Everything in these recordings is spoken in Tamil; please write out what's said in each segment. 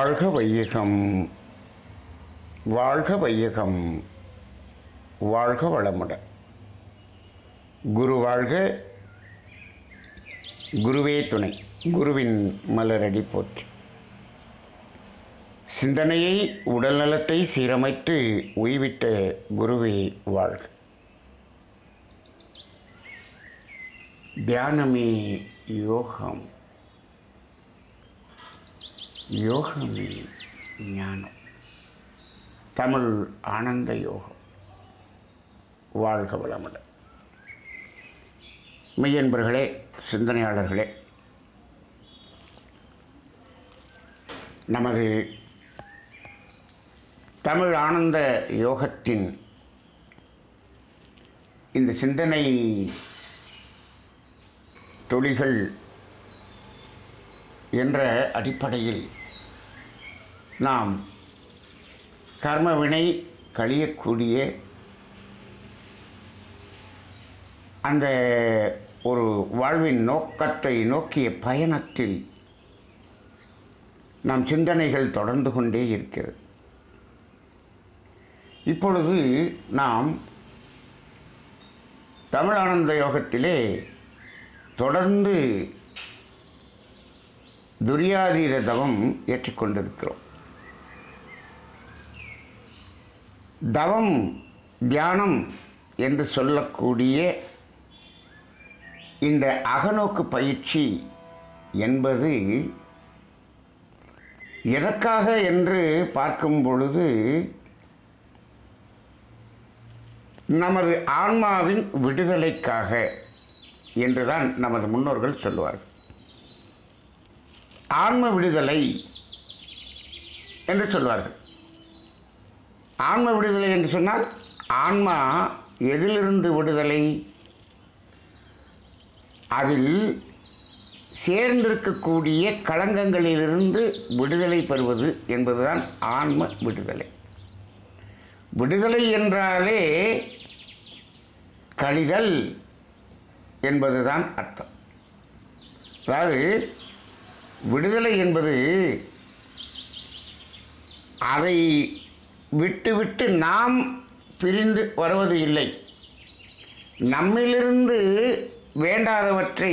வாழ்க வையகம், வாழ்க வையகம், வாழ்க வளமுடன். குரு வாழ்க, குருவே துணை, குருவின் மலரடி போற்றி. சிந்தனையை உடல்நலத்தை சீரமைத்து உய்விட்ட குருவே வாழ்க. தியானமே யோகம், யோகமே ஞானம். தமிழ் ஆனந்த யோகம். வாழ்க வளமுடன். மெய்யன்பர்களே, சிந்தனையாளர்களே, நமது தமிழ் ஆனந்த யோகத்தின் இந்த சிந்தனை தொழில்கள் என்ற அடிப்படையில் நாம் கர்மவினை கழியக்கூடிய அந்த ஒரு வாழ்வின் நோக்கத்தை நோக்கிய பயணத்தில் நம் சிந்தனைகள் தொடர்ந்து கொண்டே இருக்கிறது. இப்பொழுது நாம் தமிழ் ஆனந்த யோகத்திலே தொடர்ந்து துரியாதீத தவம் ஏற்றுக்கொண்டிருக்கிறோம். தவம், தியானம் என்று சொல்லக்கூடிய இந்த அகநோக்கு பயிற்சி என்பது எதற்காக என்று பார்க்கும் பொழுது நமது ஆன்மாவின் விடுதலைக்காக என்றுதான் நமது முன்னோர்கள் சொல்லுவார்கள். ஆன்ம விடுதலை என்று சொல்வார்கள். ஆன்ம விடுதலை என்று சொன்னால் ஆன்மா எதிலிருந்து விடுதலை? அதில் சேர்ந்திருக்கக்கூடிய களங்கங்களிலிருந்து விடுதலை பெறுவது என்பதுதான் ஆன்ம விடுதலை. விடுதலை என்றாலே கழிதல் என்பதுதான் அர்த்தம். அதாவது விடுதலை என்பது அதை விட்டு நாம் பிரிந்து வருவது இல்லை. நம்மிலிருந்து வேண்டாதவற்றை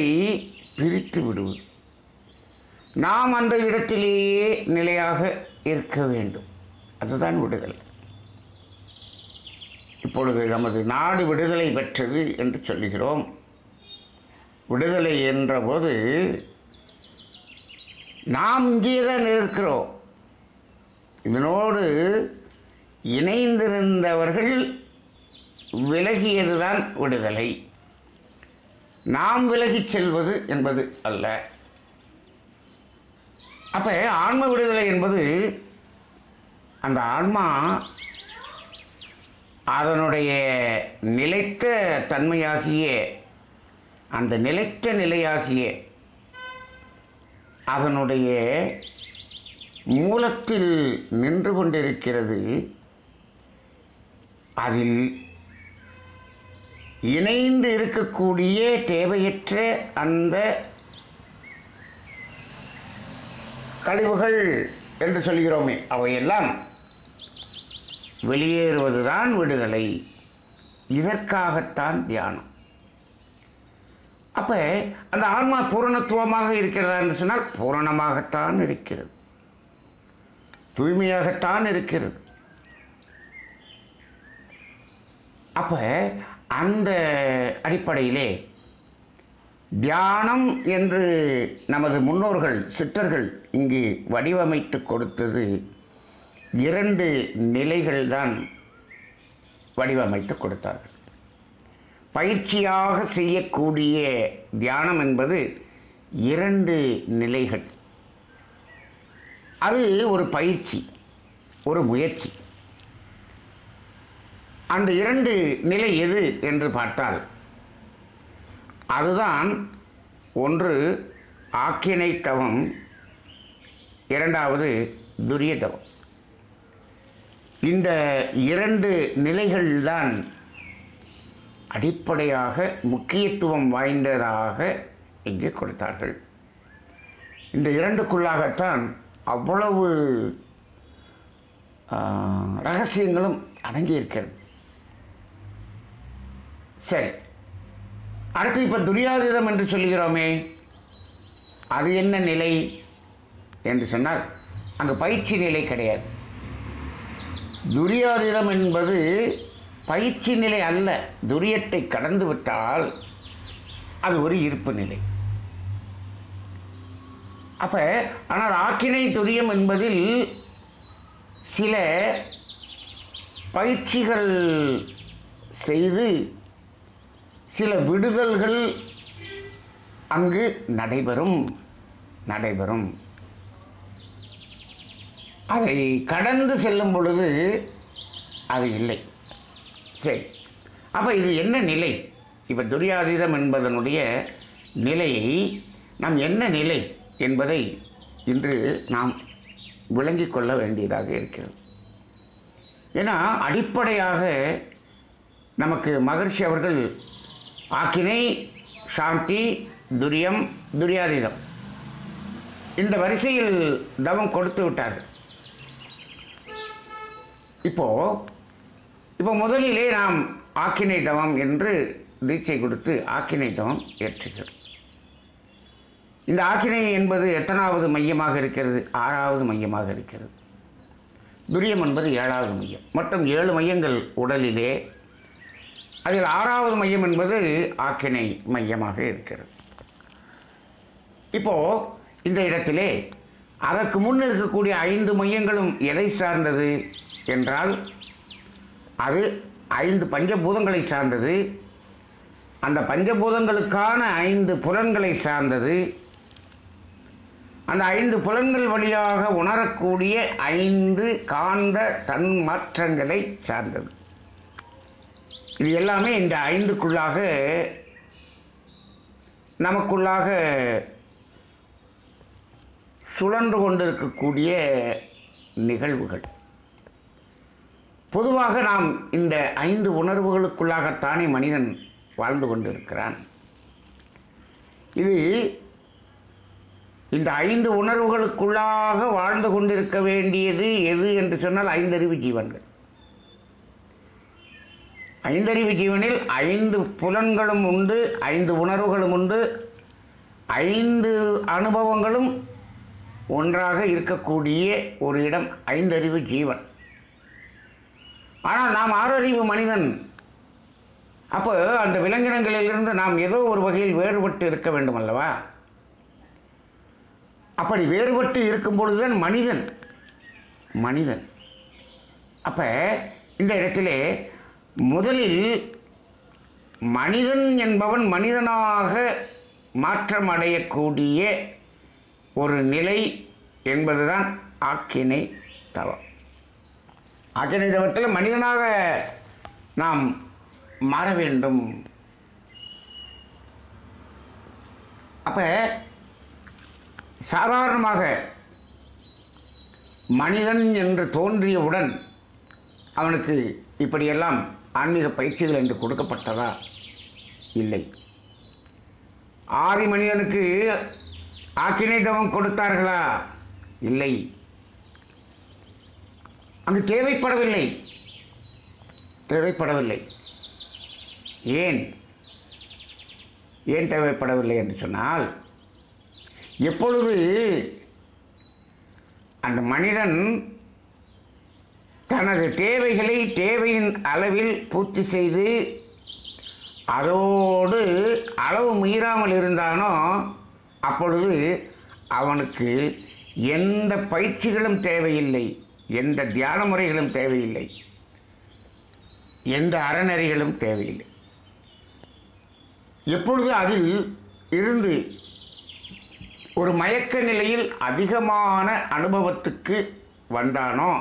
பிரித்து விடுவது. நாம் அந்த இடத்திலேயே நிலையாக இருக்க வேண்டும். அதுதான் விடுதலை. இப்பொழுது நமது நாடு விடுதலை பெற்றது என்று சொல்லுகிறோம். விடுதலை என்றபோது நாம் இங்கே தான் இருக்கிறோம். இதனோடு இணைந்திருந்தவர்கள் விலகியதுதான் விடுதலை. நாம் விலகிச் செல்வது என்பது அல்ல. அப்போ ஆன்ம விடுதலை என்பது அந்த ஆன்மா அதனுடைய நிலைத்த தன்மையாகிய அந்த நிலைத்த நிலையாகிய அதனுடைய மூலத்தில் நின்று கொண்டிருக்கிறது. அதில் இணைந்து இருக்கக்கூடிய தேவையற்ற அந்த கழிவுகள் என்று சொல்கிறோமே, அவையெல்லாம் வெளியேறுவதுதான் விடுதலை. இதற்காகத்தான் தியானம். அப்போ அந்த ஆன்மா பூரணத்துவமாக இருக்கிறதா என்று சொன்னால் பூரணமாகத்தான் இருக்கிறது, தூய்மையாகத்தான் இருக்கிறது. அப்போ அந்த அடிப்படையிலே தியானம் என்று நமது முன்னோர்கள் சித்தர்கள் இங்கு வடிவமைத்து கொடுத்தது 2 நிலைகள்தான் வடிவமைத்து கொடுத்தார்கள். பயிற்சியாக செய்யக்கூடிய தியானம் என்பது 2 நிலைகள். அது ஒரு பயிற்சி, ஒரு முயற்சி. அந்த 2 நிலை எது என்று பார்த்தால் அதுதான் ஒன்று ஆக்கினை தவம், இரண்டாவது துரிய தவம். இந்த 2 நிலைகள்தான் அடிப்படையாக முக்கியத்துவம் வாய்ந்ததாக இங்கே கொடுத்தார்கள். இந்த இரண்டுக்குள்ளாகத்தான் அவ்வளவு ரகசியங்களும் அடங்கியிருக்கிறது. சரி, அடுத்து இப்போ துரியாதீதம் என்று சொல்கிறோமே, அது என்ன நிலை என்று சொன்னால் அங்கே பயிற்சி நிலை கிடையாது. துரியாதீதம் என்பது பயிற்சி நிலை அல்ல. துரியத்தை கடந்து விட்டால் அது ஒரு இருப்பு நிலை. அப்போ ஆனால் ஆக்கினை துரியம் என்பதில் சில பயிற்சிகள் செய்து சில விடுதல்கள் அங்கு நடைபெறும். அதை கடந்து செல்லும் பொழுது அது இல்லை. சரி, அப்போ இது என்ன நிலை? இப்போ துரியாதீதம் என்பதனுடைய நிலையை நாம் என்ன நிலை என்பதை இன்று நாம் விளங்கிக் கொள்ள வேண்டியதாக இருக்கிறது. ஏன்னா அடிப்படையாக நமக்கு மகர்ஷி அவர்கள் ஆக்கினை, சாந்தி, துரியம், துரியாதீதம் இந்த வரிசையில் தவம் கொடுத்து விட்டார்கள். இப்போ முதலிலே நாம் ஆக்கினை தவம் என்று தீட்சை கொடுத்து ஆக்கினை தவம் ஏற்றுகிறோம். இந்த ஆக்கினை என்பது எத்தனாவது மையமாக இருக்கிறது? 6வது மையமாக இருக்கிறது. துரியம் என்பது 7வது மையம். மொத்தம் 7 மையங்கள் உடலிலே. அதில் 6வது மையம் என்பது ஆக்கினை மையமாக இருக்கிறது. இப்போது இந்த இடத்திலே அதற்கு முன் இருக்கக்கூடிய 5 மையங்களும் எதை சார்ந்தது என்றால் அது 5 பஞ்சபூதங்களை சார்ந்தது. அந்த பஞ்சபூதங்களுக்கான 5 புலன்களை சார்ந்தது. அந்த 5 புலன்கள் வழியாக உணரக்கூடிய 5 காந்த தன்மாற்றங்களை சார்ந்தது. இது எல்லாமே இந்த 5க்குள்ளாக நமக்குள்ளாக சுழன்று கொண்டிருக்கக்கூடிய நிகழ்வுகள். பொதுவாக நாம் இந்த 5 உணர்வுகளுக்குள்ளாகத்தானே மனிதன் வாழ்ந்து கொண்டிருக்கிறான். இது இந்த 5 உணர்வுகளுக்குள்ளாக வாழ்ந்து கொண்டிருக்க வேண்டியது எது என்று சொன்னால் 5 அறிவு ஜீவன்கள். 5 அறிவு ஜீவனில் 5 புலன்களும் உண்டு, 5 உணர்வுகளும் உண்டு, 5 அனுபவங்களும் ஒன்றாக இருக்கக்கூடிய ஒரு இடம் 5 அறிவு ஜீவன். ஆனால் நாம் 6 அறிவு மனிதன். அப்போ அந்த விலங்கினங்களிலிருந்து நாம் ஏதோ ஒரு வகையில் வேறுபட்டு இருக்க வேண்டும் அல்லவா? அப்படி வேறுபட்டு இருக்கும் பொழுதுதான் மனிதன். அப்போ இந்த இடத்திலே முதலில் மனிதன் என்பவன் மனிதனாக மாற்றம் அடையக்கூடிய ஒரு நிலை என்பதுதான் ஆக்கினை தவம். ஆக்கினை தவத்தில் மனிதனாக நாம் மாற வேண்டும். அப்போ சாதாரணமாக மனிதன் என்று தோன்றியவுடன் அவனுக்கு இப்படியெல்லாம் ஆன்மீக பயிற்சிகள் என்று கொடுக்கப்பட்டதா? இல்லை. ஆதி மனிதனுக்கு ஆக்கினை தவம் கொடுத்தார்களா? இல்லை. அங்கு தேவைப்படவில்லை. ஏன் தேவைப்படவில்லை என்று சொன்னால், எப்பொழுது அந்த மனிதன் தனது தேவைகளை தேவையின் அளவில் பூர்த்தி செய்து அதோடு அளவு மீறாமல் இருந்தானோ அப்பொழுது அவனுக்கு எந்த பயிற்சிகளும் தேவையில்லை, எந்த தியான முறைகளும் தேவையில்லை, எந்த அறநெறிகளும் தேவையில்லை. எப்பொழுது அதில் இருந்து ஒரு மயக்க நிலையில் அதிகமான அனுபவத்துக்கு வந்தானோ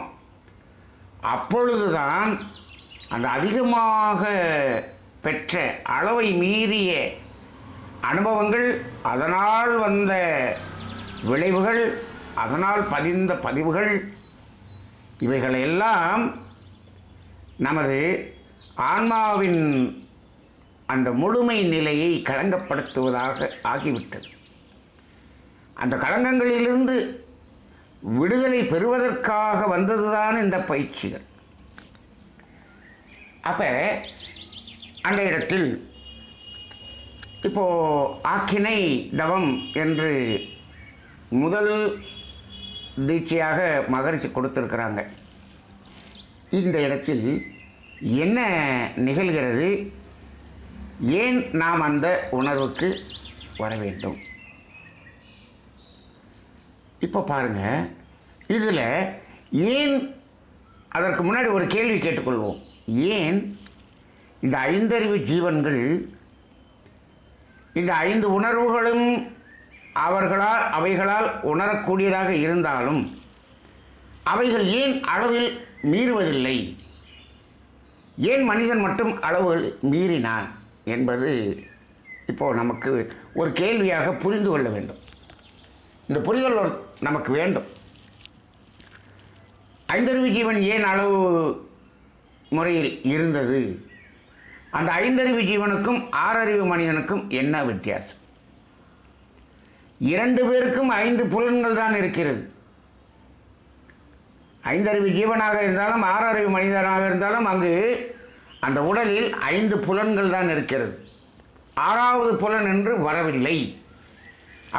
அப்பொழுதுதான் அந்த அதிகமாக பெற்ற அளவை மீறிய அனுபவங்கள், அதனால் வந்த விளைவுகள், அதனால் பதிந்த பதிவுகள், இவைகளெல்லாம் நமது ஆன்மாவின் அந்த முழுமை நிலையை களங்கப்படுத்துவதாக ஆகிவிட்டது. அந்த களங்கங்களிலிருந்து விடுதலை பெறுவதற்காக வந்ததுதான் இந்த பயிற்சிகள். அப்போ அந்த இடத்தில் இப்போது ஆக்கினை தவம் என்று முதல் தீட்சையாக மகரிஷி கொடுத்துருக்கிறாங்க. இந்த இடத்தில் என்ன நிகழ்கிறது, ஏன் நாம் அந்த உணர்வுக்கு வர வேண்டும்? இப்போ பாருங்கள், இதில் ஏன், அதற்கு முன்னாடி ஒரு கேள்வி கேட்டுக்கொள்வோம். ஏன் இந்த ஐந்தறிவு ஜீவன்கள் இந்த 5 உணர்வுகளும் அவைகளால் உணரக்கூடியதாக இருந்தாலும் அவைகள் ஏன் அளவில் மீறுவதில்லை? ஏன் மனிதன் மட்டும் அளவு மீறினான் என்பது இப்போது நமக்கு ஒரு கேள்வியாக புரிந்து கொள்ள வேண்டும். இந்த புரிதல் நமக்கு வேண்டும். ஐந்தறிவு ஜீவன் ஏன் அளவு முறையில் இருந்தது? அந்த ஐந்தறிவு ஜீவனுக்கும் ஆறறிவு மனிதனுக்கும் என்ன வித்தியாசம்? 2 பேருக்கும் 5 புலன்கள் தான் இருக்கிறது. ஐந்தறிவு ஜீவனாக இருந்தாலும் ஆறறிவு மனிதனாக இருந்தாலும் அங்கு அந்த உடலில் 5 புலன்கள் தான் இருக்கிறது. 6வது புலன் என்று வரவில்லை.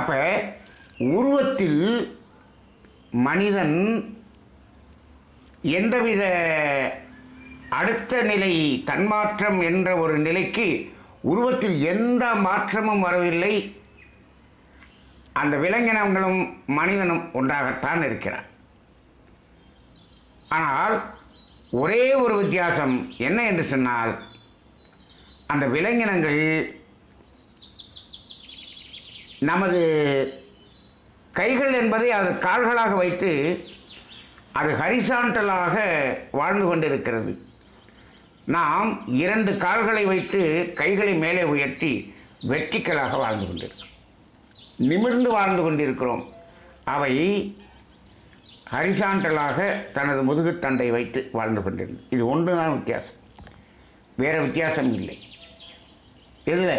அப்போ உருவத்தில் மனிதன் எந்தவித அடுத்த நிலை தன்மாற்றம் என்ற ஒரு நிலைக்கு உருவத்தில் எந்த மாற்றமும் வரவில்லை. அந்த விலங்கினங்களும் மனிதனும் ஒன்றாகத்தான் இருக்கிறார். ஆனால் ஒரே ஒரு வித்தியாசம் என்ன என்று சொன்னால், அந்த விலங்கினங்கள் நமது கைகள் என்பதை அது கால்களாக வைத்து அது ஹரிசாண்டலாக வாழ்ந்து கொண்டிருக்கிறது. நாம் 2 கால்களை வைத்து கைகளை மேலே உயர்த்தி வெர்டிக்கலாக வாழ்ந்து கொண்டிருக்கிறோம், நிமிர்ந்து வாழ்ந்து கொண்டிருக்கிறோம். அவை ஹரிசாண்டலாக தனது முதுகுத்தண்டை வைத்து வாழ்ந்து கொண்டிருந்தது. இது ஒன்று தான் வித்தியாசம், வேறு வித்தியாசம் இல்லை. இதில்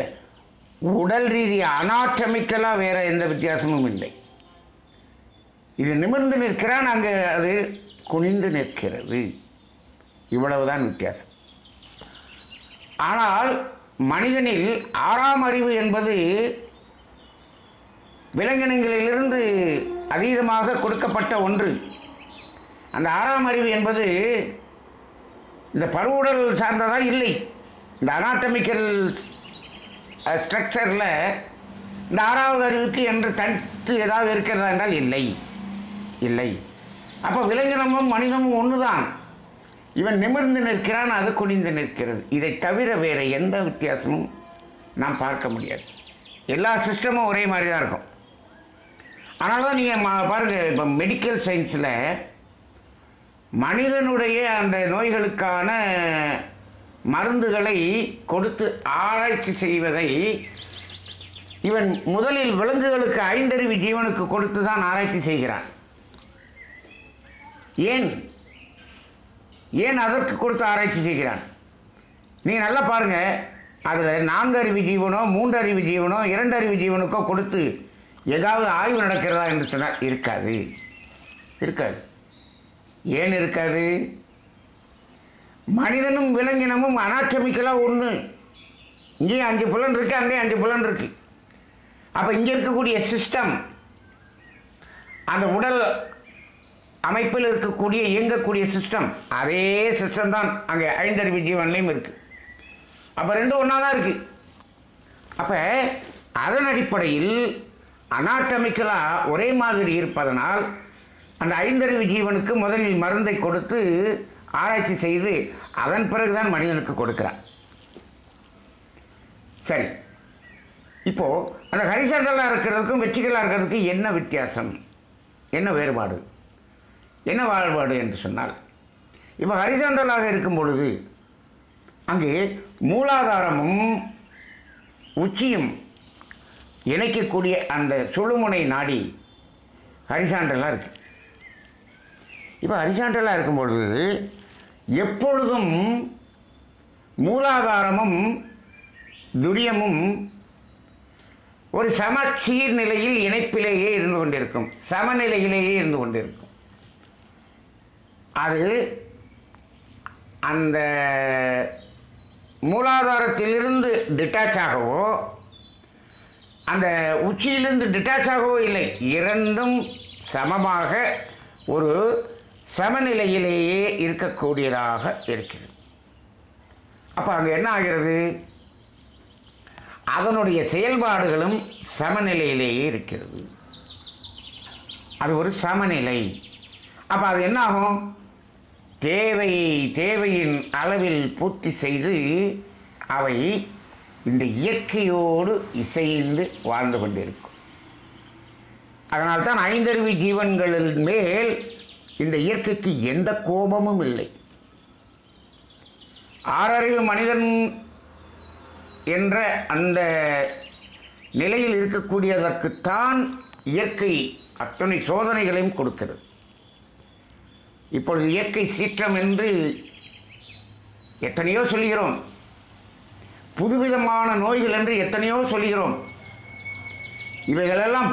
உடல் ரீதியாக அனாட்டமிக்கலாக வேறு எந்த வித்தியாசமும் இல்லை. இது நிமிர்ந்து நிற்கிறான், அங்கே அது குனிந்து நிற்கிறது. இவ்வளவுதான் வித்தியாசம். ஆனால் மனிதனில் 6ஆம் அறிவு என்பது விலங்கினங்களிலிருந்து அதீதமாக கொடுக்கப்பட்ட ஒன்று. அந்த 6ஆம் அறிவு என்பது இந்த பருவுடல் சார்ந்ததாக இல்லை. இந்த அனாட்டமிக்கல் ஸ்ட்ரக்சரில் இந்த 6வது அறிவுக்கு என்று தனித்து ஏதாவது இருக்கிறதா என்றால் இல்லை. அப்போ விலங்கினமும் மனிதமும் ஒன்று தான். இவன் நிமிர்ந்து நிற்கிறான், அது குனிந்து நிற்கிறது. இதை தவிர வேறு எந்த வித்தியாசமும் நாம் பார்க்க முடியாது. எல்லா சிஸ்டமும் ஒரே மாதிரி தான் இருக்கும். அதனால தான் நீங்கள் பாருங்கள், இப்போ மெடிக்கல் சயின்ஸில் மனிதனுடைய அந்த நோய்களுக்கான மருந்துகளை கொடுத்து ஆராய்ச்சி செய்வதை இவன் முதலில் விலங்குகளுக்கு 5அறிவு ஜீவனுக்கு கொடுத்து தான் ஆராய்ச்சி செய்கிறான். ஏன் அதற்கு கொடுத்து ஆராய்ச்சி செய்கிறான்? நீங்கள் நல்லா பாருங்கள், அதில் 4 அறிவு ஜீவனோ 3 அறிவு ஜீவனோ 2 அறிவு ஜீவனுக்கோ கொடுத்து ஏதாவது ஆய்வு நடக்கிறதா என்று சொன்னால் இருக்காது. ஏன் இருக்காது? மனிதனும் விலங்கினமும் அனாட்டமிக்கலாக ஒன்று. இங்கேயும் 5 புலன் இருக்குது, அங்கேயும் 5 புலன் இருக்குது. அப்போ இங்கே இருக்கக்கூடிய சிஸ்டம், அந்த உடல் அமைப்பில் இருக்கக்கூடிய இயங்கக்கூடிய சிஸ்டம், அதே சிஸ்டம் தான் அங்கே 5 அறிவு ஜீவன்லையும் இருக்குது. அப்போ 2 ஒன்றா தான் இருக்குது. அப்போ அதன் அடிப்படையில் அனாட்டமிக்கலாக ஒரே மாதிரி இருப்பதனால் அந்த 5 அறிவு ஜீவனுக்கு முதலில் மருந்தை கொடுத்து ஆராய்ச்சி செய்து அதன் பிறகுதான் மனிதனுக்கு கொடுக்கிறான். சரி, இப்போது அந்த ஹரிசாண்டலாக இருக்கிறதுக்கும் வெற்றிகளாக இருக்கிறதுக்கும் என்ன வித்தியாசம், என்ன வேறுபாடு, என்ன வாழ்பாடு என்று சொன்னால், இப்போ ஹரிசாண்டலாக இருக்கும் பொழுது அங்கு மூலாதாரமும் உச்சியும் இணைக்கக்கூடிய அந்த சுழுமுனை நாடி ஹரிசாண்டலாக இருக்குது. இப்போ ஹரிசாண்டலாக இருக்கும் பொழுது எப்பொழுதும் மூலாதாரமும் துரியமும் ஒரு சமச்சீர் நிலையில் இணைப்பிலேயே இருந்து கொண்டிருக்கும், சமநிலையிலேயே இருந்து கொண்டிருக்கும். அது அந்த மூலாதாரத்திலிருந்து டிட்டாச் ஆகவோ அந்த உச்சியிலிருந்து டிட்டாச் ஆகவோ இல்லை, இரண்டும் சமமாக ஒரு சமநிலையிலேயே இருக்கக்கூடியதாக இருக்கிறது. அப்போ அங்கே என்ன ஆகிறது? அதனுடைய செயல்பாடுகளும் சமநிலையிலேயே இருக்கிறது. அது ஒரு சமநிலை. அப்போ அது என்ன ஆகும்? தேவையின் அளவில் பூர்த்தி செய்து அவை இந்த இயற்கையோடு இசைந்து வாழ்ந்து கொண்டிருக்கும். அதனால்தான் ஐந்தறிவு ஜீவன்களின் மேல் இந்த இயற்கைக்கு எந்த கோபமும் இல்லை. ஆறறிவு மனிதன் என்ற அந்த நிலையில் இருக்கக்கூடியதற்குத்தான் இயற்கை அத்தனை சோதனைகளையும் கொடுக்கிறது. இப்பொழுது இயற்கை சீற்றம் என்று எத்தனையோ சொல்கிறோம், புதுவிதமான நோய்கள் என்று எத்தனையோ சொல்கிறோம். இவைகளெல்லாம்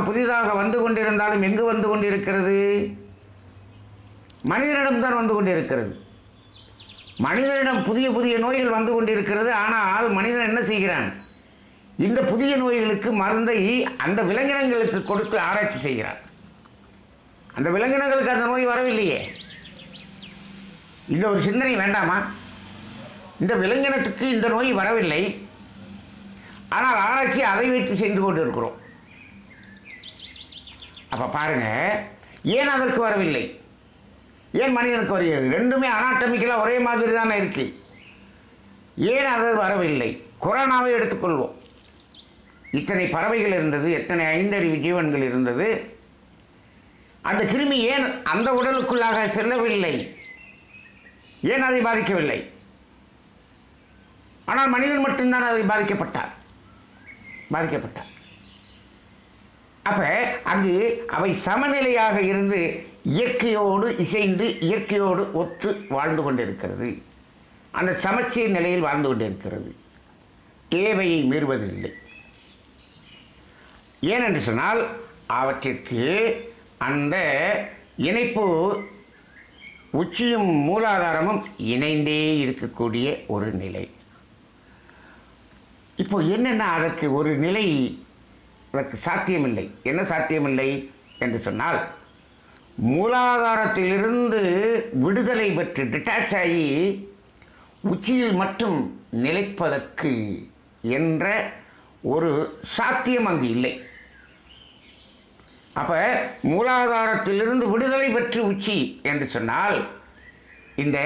புதிதாக வந்து கொண்டிருந்தாலும் எங்கு வந்து கொண்டிருக்கிறது? மனிதனிடம்தான் வந்து கொண்டிருக்கிறது. மனிதனிடம் புதிய நோய்கள் வந்து கொண்டிருக்கிறது. ஆனால் மனிதன் என்ன செய்கிறான்? இந்த புதிய நோய்களுக்கு மருந்தை அந்த விலங்கினங்களுக்கு கொடுத்து ஆராய்ச்சி செய்கிறான். அந்த விலங்கினங்களுக்கு அந்த நோய் வரவில்லையே. இந்த ஒரு சிந்தனை வேண்டாமா? இந்த விலங்கினத்துக்கு இந்த நோய் வரவில்லை, ஆனால் ஆராய்ச்சி அதை வைத்து செய்து கொண்டு இருக்கிறோம். அப்போ பாருங்க, ஏன் அதற்கு வரவில்லை, ஏன் மனிதனுக்கு வருகிறது? ரெண்டுமே அனாட்டமிக்கலாக ஒரே மாதிரி தானே இருக்கு. ஏன் அது வரவில்லை? கொரோனாவை எடுத்துக்கொள்வோம். இத்தனை பறவைகள் இருந்தது, எத்தனை ஐந்தறிவு ஜீவன்கள் இருந்தது. அந்த கிருமி ஏன் அந்த உடலுக்குள்ளாக செல்லவில்லை? ஏன் அதை பாதிக்கவில்லை? ஆனால் மனிதன் மட்டும்தான் அதை பாதிக்கப்பட்டார். அப்ப அங்கு அவை சமநிலையாக இருந்து இயற்கையோடு இசைந்து இயற்கையோடு ஒத்து வாழ்ந்து கொண்டிருக்கிறது. அந்த சமச்சீர் நிலையில் வாழ்ந்து கொண்டிருக்கிறது. தேவையை மீறுவதில்லை. ஏனென்று சொன்னால் அவற்றிற்கு அந்த இணைப்பு உச்சியும் மூலாதாரமும் இணைந்தே இருக்கக்கூடிய ஒரு நிலை. இப்போ என்னென்னா அதற்கு ஒரு நிலை, அதற்கு சாத்தியமில்லை. என்ன சாத்தியமில்லை என்று சொன்னால், மூலாதாரத்திலிருந்து விடுதலை பெற்று டிட்டாச் ஆகி உச்சியில் மட்டும் நிலைப்பதற்கு என்ற ஒரு சாத்தியம் அங்கு இல்லை. அப்போ மூலாதாரத்திலிருந்து விடுதலை பெற்று உச்சி என்று சொன்னால், இந்த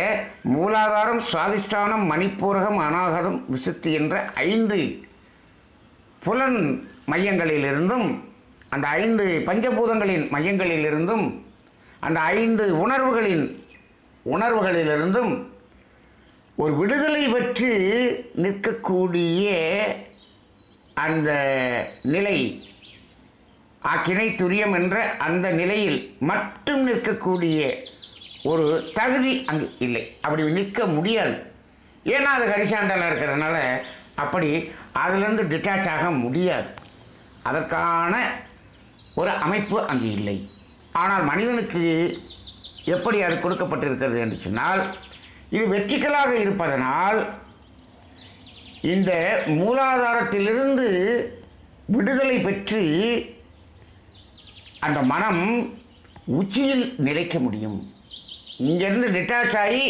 மூலாதாரம், சுவாதிஷ்டானம், மணிப்பூரகம், அநாகதம், விசுத்தி என்ற 5 புலன் மையங்களிலிருந்தும், அந்த 5 பஞ்சபூதங்களின் மையங்களிலிருந்தும், அந்த 5 உணர்வுகளிலிருந்தும் ஒரு விடுதலை பெற்று நிற்கக்கூடிய அந்த நிலை, ஆக்கினை துரியம் என்ற அந்த நிலையில் மட்டும் நிற்கக்கூடிய ஒரு தகுதி அங்கு இல்லை. அப்படி நிற்க முடியாது. ஏன்னா அது ஹரிசாண்டலாக இருக்கிறதுனால அப்படி அதிலிருந்து டிட்டாச் ஆக முடியாது. அதற்கான ஒரு அமைப்பு அங்கு இல்லை. ஆனால் மனிதனுக்கு எப்படி அது கொடுக்கப்பட்டிருக்கிறது என்று சொன்னால், இது வெற்றிகளாக இருப்பதனால் இந்த மூலாதாரத்திலிருந்து விடுதலை பெற்று அந்த மனம் உச்சியில் நிலைக்க முடியும். இங்கிருந்து டிட்டாச் ஆகி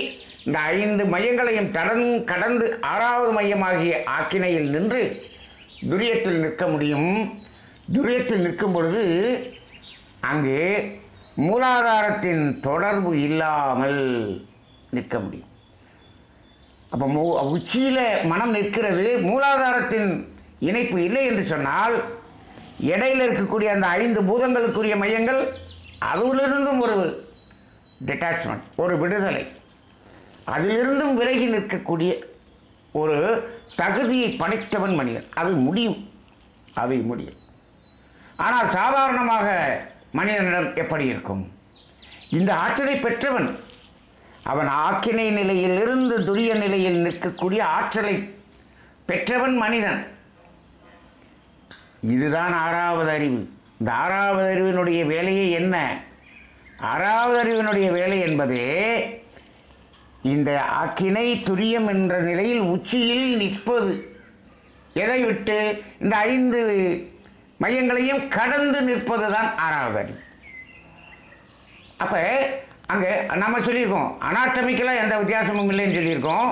இந்த 5 மையங்களையும் கடந்து 6வது மையமாகிய ஆக்கினையில் நின்று துரியத்தில் நிற்க முடியும். துரியத்தில் நிற்கும் பொழுது அங்கு மூலாதாரத்தின் தொடர்பு இல்லாமல் நிற்க முடியும். அப்போ உச்சியில் மனம் நிற்கிறது, மூலாதாரத்தின் இணைப்பு இல்லை என்று சொன்னால், இடையில் இருக்கக்கூடிய அந்த 5 பூதங்களுக்குரிய மையங்கள், அதிலிருந்தும் ஒரு டிட்டாச்மெண்ட், ஒரு விடுதலை, அதிலிருந்தும் விலகி நிற்கக்கூடிய ஒரு தகுதியை படைத்தவன் மனிதன். அது முடியும். ஆனால் சாதாரணமாக மனிதனிடம் எப்படி இருக்கும்? இந்த ஆற்றலை பெற்றவன், அவன் ஆக்கினை நிலையிலிருந்து துரிய நிலையில் நிற்கக்கூடிய ஆற்றலை பெற்றவன் மனிதன். இதுதான் ஆறாவது அறிவு. இந்த ஆறாவது அறிவினுடைய வேலையே என்ன? ஆறாவது அறிவினுடைய வேலை என்பது இந்த ஆக்கினை துரியம் என்ற நிலையில் உச்சியில் நிற்பது. எதை விட்டு? இந்த 5 மையங்களையும் கடந்து நிற்பது தான் ஆறாவது அறிவு. அப்போ அங்கே நம்ம சொல்லியிருக்கோம், அனாட்டமிக்கலாக எந்த வித்தியாசமும் இல்லைன்னு சொல்லியிருக்கோம்.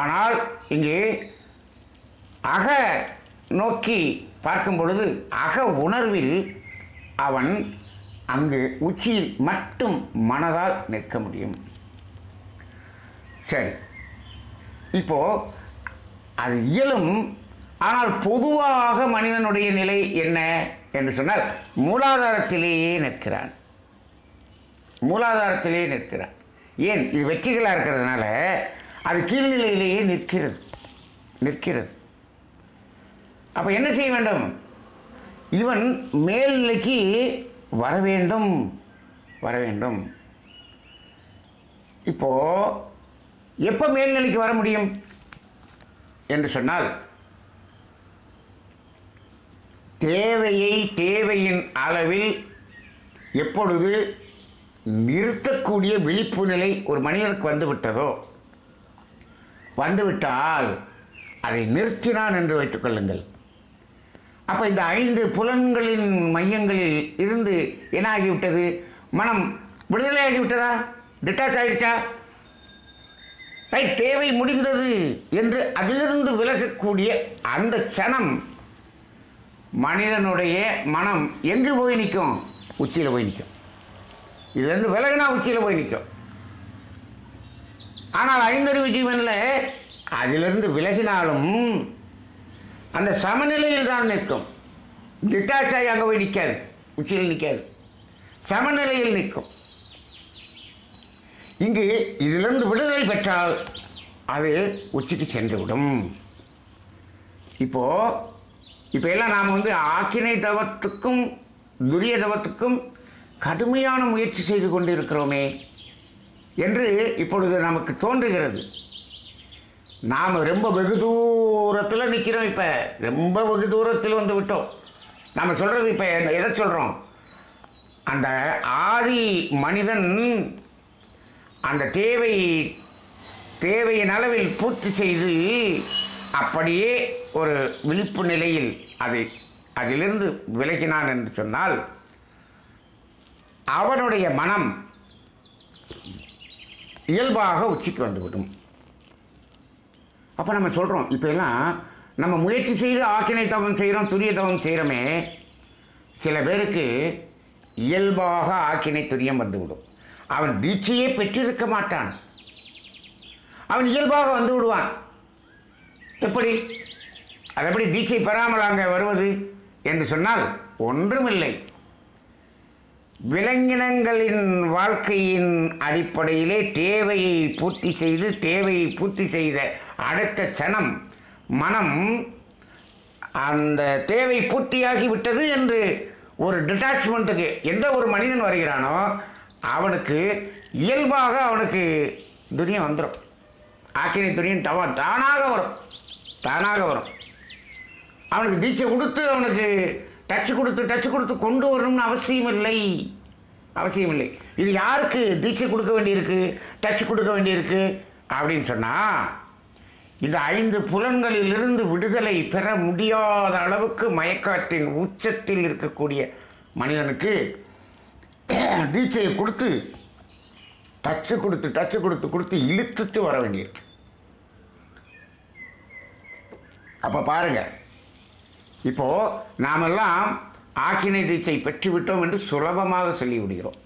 ஆனால் இங்கு அக நோக்கி பார்க்கும் பொழுது அக உணர்வில் அவன் அங்கு உச்சியில் மட்டும் மனதால் நிற்க முடியும். சரி, இப்போ அது இயலும். ஆனால் பொதுவாக மனிதனுடைய நிலை என்ன என்று சொன்னால் மூலாதாரத்திலேயே நிற்கிறான். மூலாதாரத்திலேயே நிற்கிறான். ஏன்? இது வெற்றிகளாக இருக்கிறதுனால அது கீழ்நிலையிலேயே நிற்கிறது. அப்போ என்ன செய்ய வேண்டும்? இவன் மேல்நிலைக்கு வர வேண்டும். இப்போ எப்போ மேல்நிலைக்கு வர முடியும் என்று சொன்னால், தேவையின் அளவில் எப்பொழுது நிறுத்தக்கூடிய விழிப்பு நிலை ஒரு மனிதனுக்கு வந்துவிட்டால் அதை நிறுத்தினான் என்று வைத்துக் கொள்ளுங்கள். அப்போ இந்த 5 புலன்களின் மையங்களில் இருந்து என்ன ஆகிவிட்டது? மனம் விடுதலை ஆகிவிட்டதா? டிட்டாச் ஆகிடுச்சா? தேவை முடிந்தது என்று அதிலிருந்து விலகக்கூடிய அந்த சனம் மனிதனுடைய மனம் எங்கு போய் நிற்கும்? உச்சியில் போய் நிற்கும். இதுலேருந்து விலகினா உச்சியில் போய் நிற்கும். ஆனால் 5 ஜீவனில் அதிலிருந்து விலகினாலும் அந்த சமநிலையில் தான் நிற்கும். டிட்டாச் ஆகி அங்கே போய் நிற்காது, உச்சியில் நிற்காது, சமநிலையில் நிற்கும். இங்கு இதிலிருந்து விடுதலை பெற்றால் அது உச்சிக்கு சென்றுவிடும். இப்போ எல்லாம் நாம் ஆக்கினை தவத்துக்கும் துரிய தவத்துக்கும் கடுமையான முயற்சி செய்து கொண்டிருக்கிறோமே என்று இப்பொழுது நமக்கு தோன்றுகிறது. நாம் ரொம்ப வெகு தூரத்தில் நிற்கிறோம். இப்போ ரொம்ப வெகு தூரத்தில் வந்து விட்டோம். நாம் சொல்கிறது இப்போ எதை சொல்கிறோம்? அந்த ஆதி மனிதன் அந்த தேவையின் அளவில் பூர்த்தி செய்து அப்படியே ஒரு விழிப்பு நிலையில் அதிலிருந்து விலகினான் என்று சொன்னால் அவனுடைய மனம் இயல்பாக உச்சிக்கு வந்துவிடும். அப்போ நம்ம சொல்கிறோம், இப்போ எல்லாம் நம்ம முயற்சி செய்து ஆக்கினை தவம் செய்கிறோம், துரிய தவம் செய்கிறோமே, சில பேருக்கு இயல்பாக ஆக்கினை துரியம் வந்துவிடும். அவன் தீட்சையே பெற்றிருக்க மாட்டான், அவன் இயல்பாக வந்து விடுவான். எப்படி? அது எப்படி தீட்சை பெறாமல் அங்கே வருவது என்று சொன்னால் ஒன்றுமில்லை. விலங்கினங்களின் வாழ்க்கையின் அடிப்படையிலே தேவையை பூர்த்தி செய்த அடுத்த சனம் மனம் அந்த தேவை பூர்த்தியாகி விட்டது என்று ஒரு டிட்டாச்மெண்ட்டுக்கு எந்த ஒரு மனிதன் வருகிறானோ அவனுக்கு இயல்பாக அவனுக்கு துரியம் வந்துடும். ஆக்கினை துரியம் தானாக வரும். அவனுக்கு தீட்சை கொடுத்து அவனுக்கு டச் கொடுத்து கொண்டு வரணும்னு அவசியம் இல்லை. இது யாருக்கு தீட்சை கொடுக்க வேண்டியிருக்கு, டச் கொடுக்க வேண்டியிருக்கு அப்படின்னு சொன்னால், இந்த 5 புலன்களிலிருந்து விடுதலை பெற முடியாத அளவுக்கு மயக்கத்தின் உச்சத்தில் இருக்கக்கூடிய மனிதனுக்கு தீட்சையை கொடுத்து டச்சு கொடுத்து இழுத்துட்டு வர வேண்டியிருக்கு. அப்போ பாருங்க, இப்போ நாமெல்லாம் ஆக்கினை தீட்சை பெற்றுவிட்டோம் என்று சுலபமாக சொல்லி விடுகிறோம்.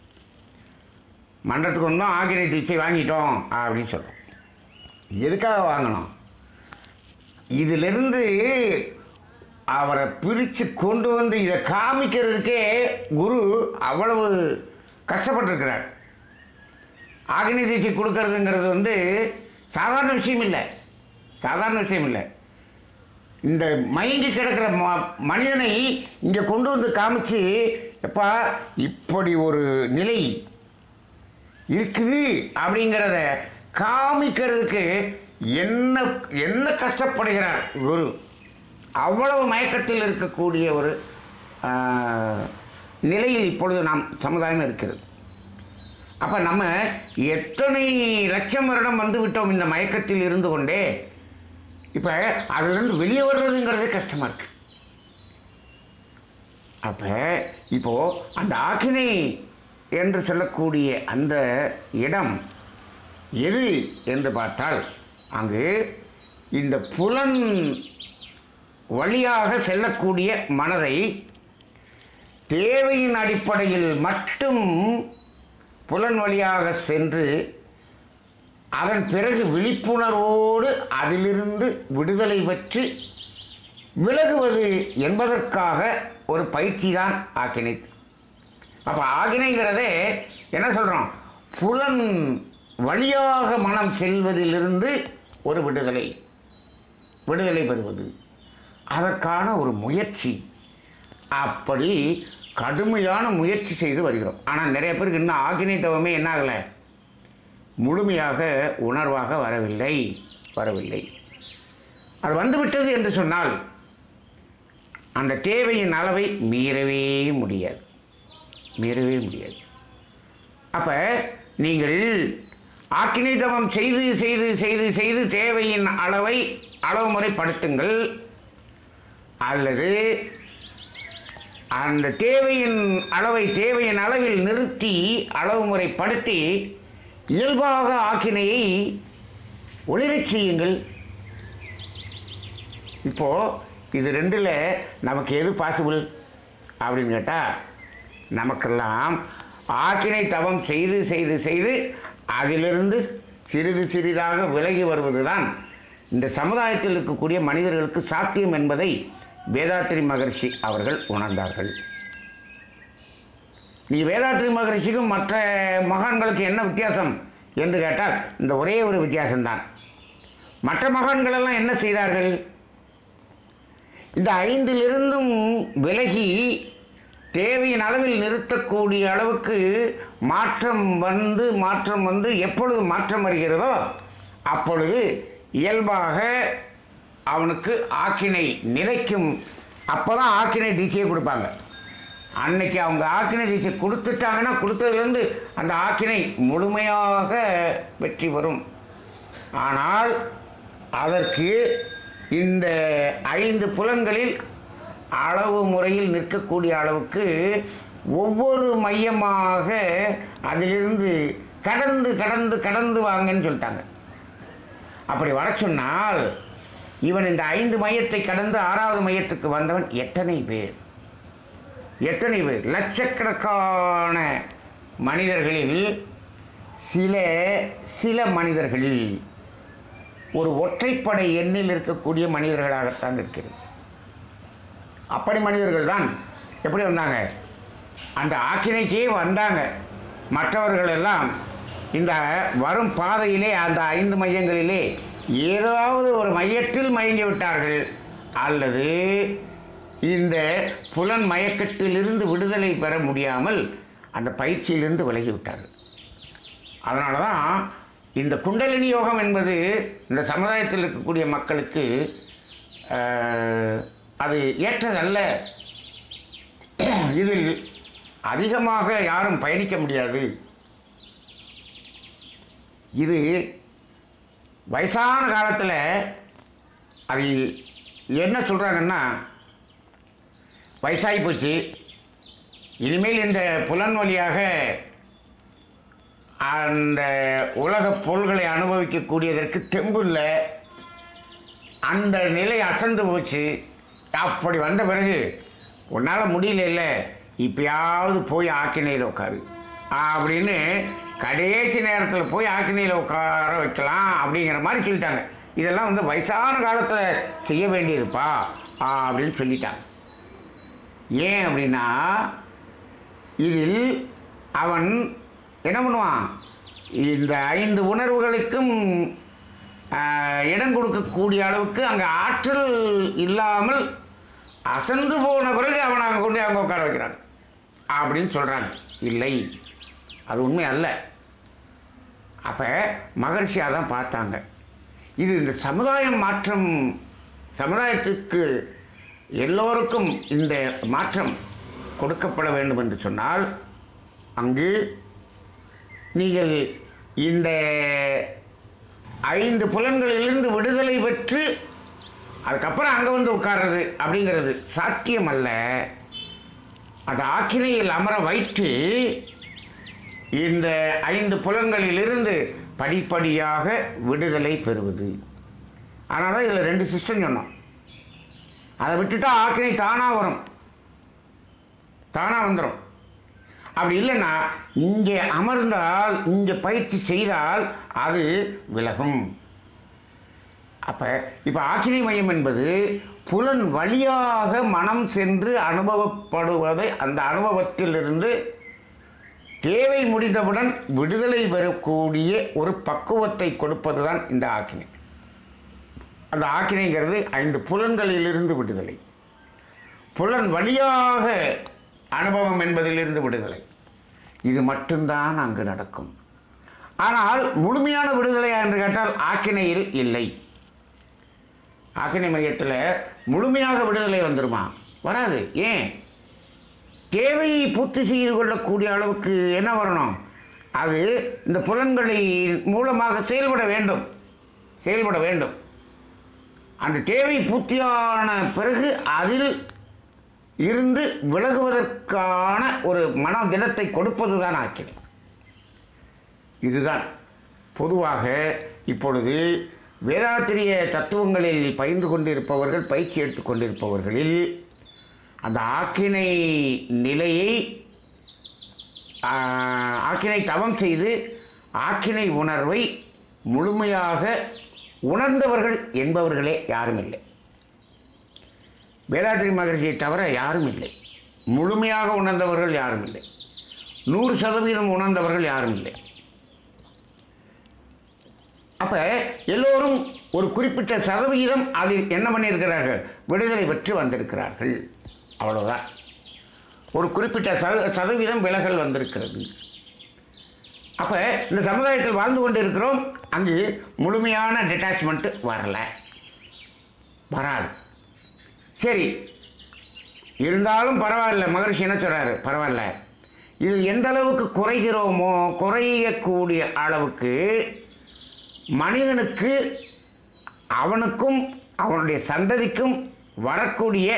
மன்றத்துக்கு வந்தோம், ஆக்கினை தீட்சை வாங்கிட்டோம் அப்படின்னு சொல்கிறோம். எதுக்காக வாங்கணும்? இதிலிருந்து அவரை பிரித்து கொண்டு வந்து இதை காமிக்கிறதுக்கே குரு அவ்வளவு கஷ்டப்பட்டிருக்கிறார். ஆக்கினை தீட்சை கொடுக்கறதுங்கிறது சாதாரண விஷயம் இல்லை. இந்த மயங்கி கிடக்கிற மனிதனை இங்கே கொண்டு வந்து காமிச்சு, எப்பா இப்படி ஒரு நிலை இருக்குது அப்படிங்கிறத காமிக்கிறதுக்கு என்ன கஷ்டப்படுகிறார் குரு. அவ்வளவு மயக்கத்தில் இருக்கக்கூடிய ஒரு நிலையில் இப்பொழுது நாம் சமுதாயம் இருக்கிறது. அப்போ நம்ம எத்தனை லட்சம் வருடம் வந்து விட்டோம் இந்த மயக்கத்தில் இருந்து கொண்டே. இப்போ அதிலிருந்து வெளியே வர்றதுங்கிறதே கஷ்டமாக இருக்கு. அப்போ இப்போது அந்த ஆக்கினை என்று சொல்லக்கூடிய அந்த இடம் எது என்று பார்த்தால், அங்கு இந்த புலன் வழியாக செல்லக்கூடிய மனதை தேவையின் அடிப்படையில் மட்டும் புலன் வழியாக சென்று அதன் பிறகு விழிப்புணர்வோடு அதிலிருந்து விடுதலை பெற்று விலகுவது என்பதற்காக ஒரு பயிற்சி தான் ஆக்கினை. அப்போ ஆக்கினைங்கிறதே என்ன சொல்கிறோம், புலன் வழியாக மனம் செல்வதிலிருந்து ஒரு விடுதலை பெறுவது, அதற்கான ஒரு முயற்சி. அப்படி கடுமையான முயற்சி செய்து வருகிறோம். ஆனால் நிறைய பேருக்கு இன்னும் ஆக்கினை தவமே என்ன ஆகலை, முழுமையாக உணர்வாக வரவில்லை. அது வந்துவிட்டது என்று சொன்னால் அந்த தேவையின் அளவை மீறவே முடியாது. அப்போ நீங்கள் ஆக்கினை தவம் செய்து செய்து செய்து செய்து தேவையின் அளவு முறைப்படுத்துங்கள், அல்லது அந்த தேவையின் அளவில் நிறுத்தி அளவு முறைப்படுத்தி இயல்பாக ஆக்கினையை ஒளிரச் செய்யுங்கள். இப்போது இது ரெண்டில் நமக்கு எது பாசிபிள் அப்படின்னு கேட்டால், நமக்கெல்லாம் ஆக்கினை தவம் செய்து செய்து செய்து அதிலிருந்து சிறிது சிறிதாக விலகி வருவது தான் இந்த சமுதாயத்தில் இருக்கக்கூடிய மனிதர்களுக்கு சாத்தியம் என்பதை வேதாத்ரி மகரிஷி அவர்கள் உணர்ந்தார்கள். நீ வேதாத்ரி மகரிஷிக்கும் மற்ற மகான்களுக்கு என்ன வித்தியாசம் என்று கேட்டால் இந்த ஒரே ஒரு வித்தியாசம்தான். மற்ற மகான்களெல்லாம் என்ன செய்தார்கள், இந்த ஐந்திலிருந்தும் விலகி தேவையின் அளவில் நிறுத்தக்கூடிய அளவுக்கு மாற்றம் வந்து எப்பொழுது மாற்றம் வருகிறதோ அப்பொழுது இயல்பாக அவனுக்கு ஆக்கினை நிலைக்கும். அப்போ தான் ஆக்கினை தீட்சையை கொடுப்பாங்க. அன்னைக்கு அவங்க ஆக்கினை தீட்சை கொடுத்துட்டாங்கன்னா கொடுத்ததுலேருந்து அந்த ஆக்கினை முழுமையாக வெற்றி பெறும். ஆனால் அதற்கு இந்த 5 புலன்களில் அளவு முறையில் நிற்கக்கூடிய அளவுக்கு ஒவ்வொரு மையமாக அதிலிருந்து கடந்து கடந்து கடந்து வாங்கன்னு சொல்லிட்டாங்க. அப்படி வர சொன்னால் இவன் இந்த 5 மையத்தை கடந்து 6வது மையத்துக்கு வந்தவன் எத்தனை பேர்? லட்சக்கணக்கான மனிதர்களில் சில மனிதர்களில் ஒரு ஒற்றைப்படை எண்ணில் இருக்கக்கூடிய மனிதர்களாகத்தான் இருக்கிறது. அப்படி மனிதர்கள் தான் எப்படி வந்தாங்க, அந்த ஆக்கினைக்கே வந்தாங்க. மற்றவர்கள் எல்லாம் இந்த வரும் பாதையிலே அந்த 5 மையங்களிலே ஏதாவது ஒரு மையத்தில் மயங்கி விட்டார்கள், அல்லது இந்த புலன் மயக்கத்திலிருந்து விடுதலை பெற முடியாமல் அந்த பயிற்சியிலிருந்து விலகிவிட்டார்கள். அதனால தான் இந்த குண்டலினி யோகம் என்பது இந்த சமுதாயத்தில் இருக்கக்கூடிய மக்களுக்கு அது ஏற்றதல்ல. இதில் அதிகமாக யாரும் பயணிக்க முடியாது. இது வயசான காலத்தில் அது என்ன சொல்கிறாங்கன்னா, வயசாகி போச்சு, இனிமேல் இந்த புலன் வழியாக அந்த உலக பொருள்களை அனுபவிக்கக்கூடியதற்கு தெம்பு இல்லை, அந்த நிலை அசந்து போச்சு. அப்படி வந்த பிறகு உன்னால் முடியல, இப்பயாவது போய் ஆக்கினையில் உட்காரு அப்படின்னு கடைசி நேரத்தில் போய் ஆக்கினையில் உட்கார வைக்கலாம் அப்படிங்கிற மாதிரி சொல்லிட்டாங்க. இதெல்லாம் வந்து வயசான காலத்தில் செய்ய வேண்டியதுப்பா அப்படின்னு சொல்லிட்டாங்க. ஏன் அப்படின்னா, இதில் அவன் என்ன பண்ணுவான், இந்த 5 உணர்வுகளுக்கும் இடம் கொடுக்கக்கூடிய அளவுக்கு அங்கே ஆற்றல் இல்லாமல் அசந்து போன பிறகு அவனை அங்கே கொண்டு அங்கே உட்கார வைக்கிறாங்க அப்படின்னு சொல்கிறாங்க. இல்லை, அது உண்மை அல்ல. அப்போ மகரிஷியாக தான் பார்த்தாங்க. இது இந்த சமுதாயத்துக்கு எல்லோருக்கும் இந்த மாற்றம் கொடுக்கப்பட வேண்டும் என்று சொன்னால் அங்கு நீங்கள் இந்த 5 புலன்களிலிருந்து விடுதலை பெற்று அதுக்கப்புறம் அங்கே வந்து உட்கார்றது அப்படிங்கிறது சாத்தியமல்ல. அந்த ஆக்கினையில் அமர வைத்து இந்த 5 புலன்களிலிருந்து படிப்படியாக விடுதலை பெறுவது. அதனால தான் இதில் 2 சிஸ்டம் சொன்னோம். அதை விட்டுட்டா ஆக்கினை தானாக வரும், தானாக வந்துடும். அப்படி இல்லைன்னா இங்கே அமர்ந்தால், இங்கே பயிற்சி செய்தால் அது விலகும். இப்போ ஆக்கினை மையம் என்பது புலன் வழியாக மனம் சென்று அனுபவப்படுவதை, அந்த அனுபவத்திலிருந்து தேவை முடிந்தவுடன் விடுதலை பெறக்கூடிய ஒரு பக்குவத்தை கொடுப்பது தான் இந்த ஆக்கினை. அந்த ஆக்கினைங்கிறது 5 புலன்களிலிருந்து விடுதலை, புலன் வழியாக அனுபவம் என்பதிலிருந்து விடுதலை. இது மட்டும்தான் அங்கு நடக்கும். ஆனால் முழுமையான விடுதலையா என்று கேட்டால் ஆக்கினையில் இல்லை. ஆக்கினை மையத்தில் முழுமையாக விடுதலை வந்துருமா? வராது. ஏன்? தேவையை பூர்த்தி செய்து கொள்ளக்கூடிய அளவுக்கு என்ன வரணும்? அது இந்த புலன்களை மூலமாக செயல்பட வேண்டும், செயல்பட வேண்டும். அந்த தேவை பூர்த்தியான பிறகு அதில் இருந்து விலகுவதற்கான ஒரு மன திடத்தை கொடுப்பது தான் ஆக்கினை. இதுதான் பொதுவாக இப்பொழுது வேதாத்திரிய தத்துவங்களில் பயின்று கொண்டிருப்பவர்கள், பயிற்சி எடுத்துக்கொண்டிருப்பவர்களில் அந்த ஆக்கினை நிலையை, ஆக்கினை தவம் செய்து ஆக்கினை உணர்வை முழுமையாக உணர்ந்தவர்கள் என்பவர்களே யாரும் இல்லை. வேதாத்திரி மகரிஷியை தவிர யாரும் இல்லை. முழுமையாக உணர்ந்தவர்கள் யாரும் இல்லை. 100% உணர்ந்தவர்கள் யாரும் இல்லை. அப்போ எல்லோரும் ஒரு குறிப்பிட்ட சதவிகிதம் அதில் என்ன பண்ணியிருக்கிறார்கள்? விடுதலை பெற்று வந்திருக்கிறார்கள். அவ்வளோதான். ஒரு குறிப்பிட்ட சதவீதம் விலகல் வந்திருக்கிறது. அப்போ இந்த சமுதாயத்தில் வாழ்ந்து கொண்டு இருக்கிறோம். அங்கு முழுமையான டிட்டாச்மெண்ட்டு வரலை, வராது. சரி, இருந்தாலும் பரவாயில்ல. மகரிஷி என்ன சொல்கிறாரு? பரவாயில்ல, இது எந்த அளவுக்கு குறைகிறோமோ, குறையக்கூடிய அளவுக்கு மனிதனுக்கு, அவனுக்கும் அவனுடைய சந்ததிக்கும் வரக்கூடிய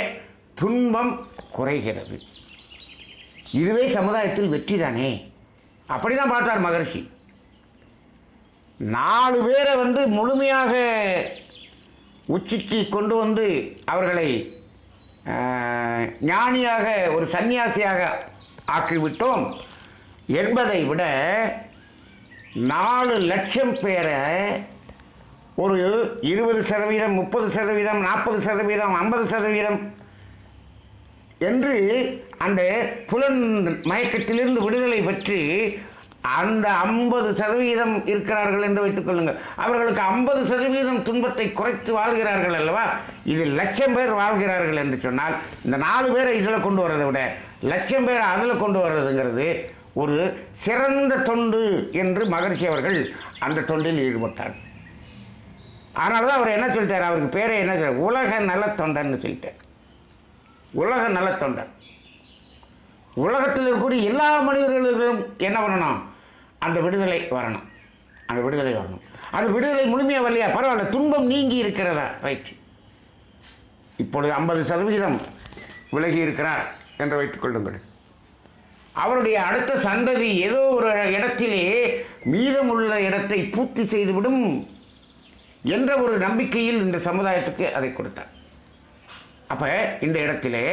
துன்பம் குறைகிறது. இதுவே சமுதாயத்தில் வெற்றி தானே. அப்படி தான் பார்த்தார் மகரிஷி. 4 பேரை முழுமையாக உச்சிக்கு கொண்டு வந்து அவர்களை ஞானியாக, ஒரு சன்னியாசியாக ஆக்கிவிட்டோம் என்பதை விட 4 லட்சம் பேரை ஒரு 20%, 30%, 40%, 50% என்று அந்த புலன் மயக்கத்திலிருந்து விடுதலை பெற்று அந்த 50% இருக்கிறார்கள் என்று வைத்துக் கொள்ளுங்கள். அவர்களுக்கு 50% துன்பத்தை குறைத்து வாழ்கிறார்கள் அல்லவா? இது 1,00,000 பேர் வாழ்கிறார்கள் என்று சொன்னால், இந்த 4 பேரை இதில் கொண்டு வர்றதை விட 1,00,000 பேரை அதில் கொண்டு வர்றதுங்கிறது ஒரு சிறந்த தொண்டு என்று மகரிஷி அவர்கள் அந்த தொண்டில் ஈடுபட்டார். அதனால தான் அவர் என்ன சொல்லிட்டார்? அவருக்கு பேரை என்ன சொல்றார்? உலக நலத்தொண்டர்னு சொல்லிட்டார். உலக நலத்தொண்டர். உலகத்தில் இருக்கக்கூடிய எல்லா மனிதர்களுக்கும் என்ன பண்ணணும்? அந்த விடுதலை வரணும், அந்த விடுதலை வரணும். அந்த விடுதலை முழுமையாக வரலையா? பரவாயில்ல, துன்பம் நீங்கி இருக்கிறதா? ரைட். இப்பொழுது 50% விலகி இருக்கிறார் என்று வைத்துக் கொள்ளுங்கள். அவருடைய அடுத்த சந்ததி ஏதோ ஒரு இடத்திலே மீதமுள்ள இடத்தை பூர்த்தி செய்துவிடும் என்ற ஒரு நம்பிக்கையில் இந்த சமுதாயத்துக்கு அதை கொடுத்தார். அப்போ இந்த இடத்திலே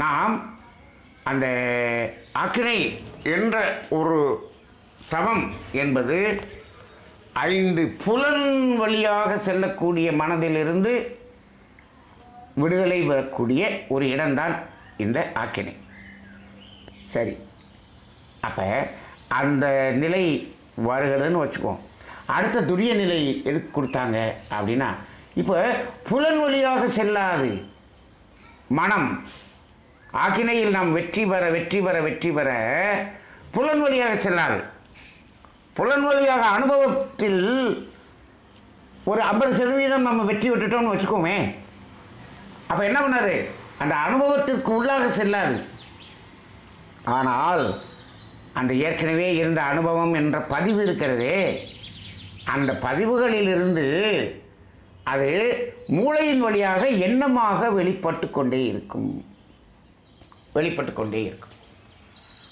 நாம் அந்த ஆக்கினை என்ற ஒரு தவம் என்பது 5 புலன் வழியாக செல்லக்கூடிய மனதிலிருந்து விடுதலை பெறக்கூடிய ஒரு இடம்தான் இந்த ஆக்கினை. சரி, அப்போ அந்த நிலை வருகிறதுன்னு வச்சுக்குவோம். அடுத்த துரிய நிலை எதுக்கு கொடுத்தாங்க அப்படின்னா, இப்போ புலன் வழியாக செல்லாது மனம் ஆக்கினையில் நாம் வெற்றி பெற புலன் வழியாக செல்லாது. புலன் வழியாக அனுபவத்தில் ஒரு 50% நம்ம வெற்றி விட்டுட்டோம்னு வச்சுக்கோமே. அப்போ என்ன பண்ணாது, அந்த அனுபவத்திற்கு உள்ளாக செல்லாது. ஆனால் அந்த ஏற்கனவே இருந்த அனுபவம் என்ற பதிவு இருக்கிறதே, அந்த பதிவுகளிலிருந்து அது மூளையின் வழியாக எண்ணமாக வெளிப்பட்டு கொண்டே இருக்கும்.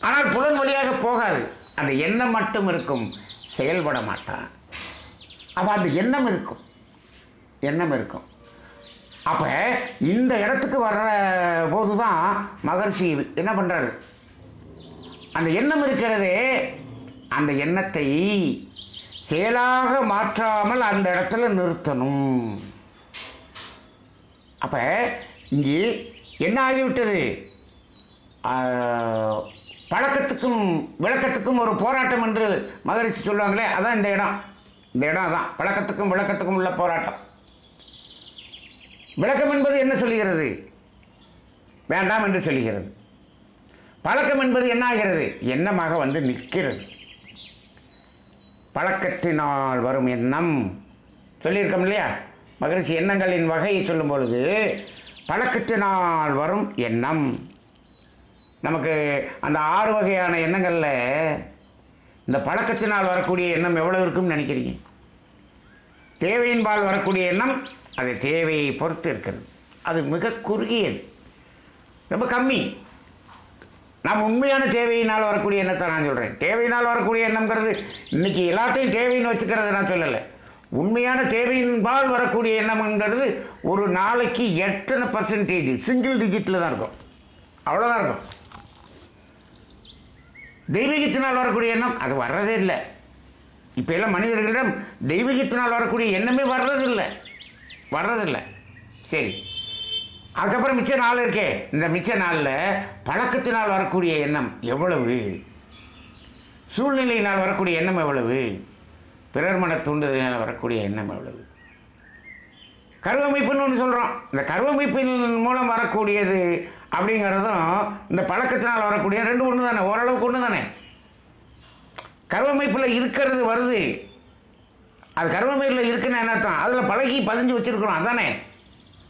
ஆனால் புலன் வழியாக போகாது. அந்த எண்ணம் மட்டும் இருக்கும், செயல்பட மாட்டான். அப்போ அந்த எண்ணம் இருக்கும். அப்போ இந்த இடத்துக்கு வர்ற போது தான் மகர்ஷி என்ன பண்ணுறாரு, அந்த எண்ணம் இருக்கிறதே, அந்த எண்ணத்தை செயலாக மாற்றாமல் அந்த இடத்துல நிறுத்தணும். அப்போ இங்கே என்ன ஆகிவிட்டது, பழக்கத்துக்கும் விளக்கத்துக்கும் ஒரு போராட்டம் என்று மகரிஷி சொல்லுவாங்களே, அதான் இந்த இடம் தான் பழக்கத்துக்கும் உள்ள போராட்டம். விளக்கம் என்பது என்ன சொல்லுகிறது, வேண்டாம் என்று சொல்லுகிறது. பழக்கம் என்பது என்ன ஆகிறது, எண்ணமாக வந்து நிற்கிறது. பழக்கத்தினால் வரும் எண்ணம் சொல்லியிருக்கோம் இல்லையா, மகரிஷி எண்ணங்களின் வகையை சொல்லும் பொழுது பழக்கத்தினால் வரும் எண்ணம். நமக்கு அந்த 6 வகையான எண்ணங்களில் இந்த பழக்கத்தினால் வரக்கூடிய எண்ணம் எவ்வளோ இருக்குன்னு நினைக்கிறீங்க? தேவையின்பால் வரக்கூடிய எண்ணம் அது தேவையை பொறுத்து இருக்கிறது. அது மிக குறுகியது, ரொம்ப கம்மி. நாம் உண்மையான தேவையினால் வரக்கூடிய எண்ணத்தை நான் சொல்கிறேன். தேவையினால் வரக்கூடிய எண்ணம்ங்கிறது இன்றைக்கி எல்லாத்தையும் தேவைன்னு வச்சுக்கிறத நான் சொல்லலை. உண்மையான தேவையின்பால் வரக்கூடிய எண்ணம்ங்கிறது ஒரு நாளைக்கு எத்தனை %, சிங்கிள் டிஜிட்டில் தான் இருக்கும், அவ்வளோதான் இருக்கும். தெய்வீகத்தினால் வரக்கூடிய எண்ணம் அது வர்றதே இல்லை. இப்போ எல்லாம் மனிதர்களிடம் தெய்வீகத்தினால் வரக்கூடிய எண்ணமே வர்றதில்லை. சரி, அதுக்கப்புறம் மிச்ச நாள் இருக்கே, இந்த மிச்ச நாளில் பழக்கத்தினால் வரக்கூடிய எண்ணம் எவ்வளவு, சூழ்நிலையினால் வரக்கூடிய எண்ணம் எவ்வளவு, பிறர் மன தூண்டுதலினால் வரக்கூடிய எண்ணம் எவ்வளவு. கருவமைப்புன்னு ஒன்று சொல்கிறோம். இந்த கருவமைப்பின் மூலம் வரக்கூடியது அப்படிங்கிறதும் இந்த பழக்கத்தினால் வரக்கூடிய ரெண்டு ஒன்று தானே, ஓரளவுக்கு ஒன்று தானே. கருவமைப்பில் இருக்கிறது வருது, அது கருவமைப்பில் இருக்குன்னு என்ன அர்த்தம், அதில் பழகி பதிஞ்சு வச்சுருக்கிறோம்,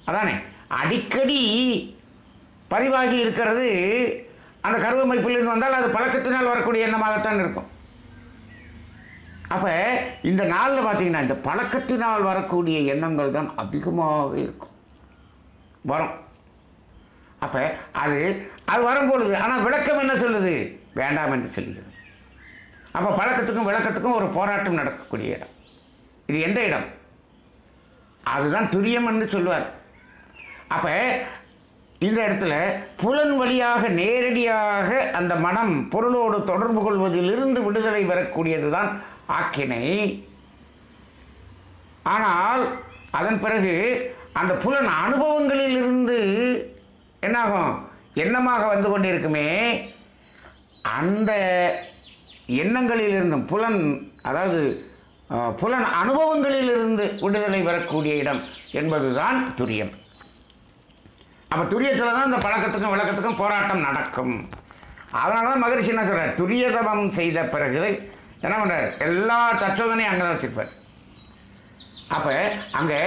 அதானே அடிக்கடி பதிவாகி இருக்கிறது. அந்த கருவமைப்பிலிருந்து வந்தால் அது பழக்கத்தினால் வரக்கூடிய எண்ணமாகத்தான் இருக்கும். அப்போ இந்த நாளில் பார்த்தீங்கன்னா இந்த பழக்கத்தினால் வரக்கூடிய எண்ணங்கள் தான் அதிகமாக வரும். அப்போ அது வரும்பொழுது, ஆனால் விளக்கம் என்ன சொல்லுது, வேண்டாம் என்று சொல்லுகிறது. அப்போ பழக்கத்துக்கும் விளக்கத்துக்கும் ஒரு போராட்டம் நடக்கக்கூடிய இடம். இது எந்த இடம், அதுதான் துரியம் என்று சொல்லுவார். அப்போ இந்த இடத்துல புலன் வழியாக நேரடியாக அந்த மனம் பொருளோடு தொடர்பு கொள்வதிலிருந்து விடுதலை பெறக்கூடியது தான் ஆக்கினை. ஆனால் அதன் பிறகு அந்த புலன் அனுபவங்களில் இருந்து என்னாகும், எண்ணமாக வந்து கொண்டிருக்குமே, அந்த எண்ணங்களிலிருந்தும் புலன் அனுபவங்களிலிருந்து விடுதலை பெறக்கூடிய இடம் என்பதுதான் துரியம். அப்போ துரியத்தில் தான் இந்த பழக்கத்துக்கும் விளக்கத்துக்கும் போராட்டம் நடக்கும். அதனால தான் மகரிஷி என்ன சொல்கிறார், துரியதவம் செய்த பிறகு என்ன பண்ணுறார், எல்லா தத்துவங்களையும் அங்கே தான் வச்சுருப்பார். அப்போ அங்கே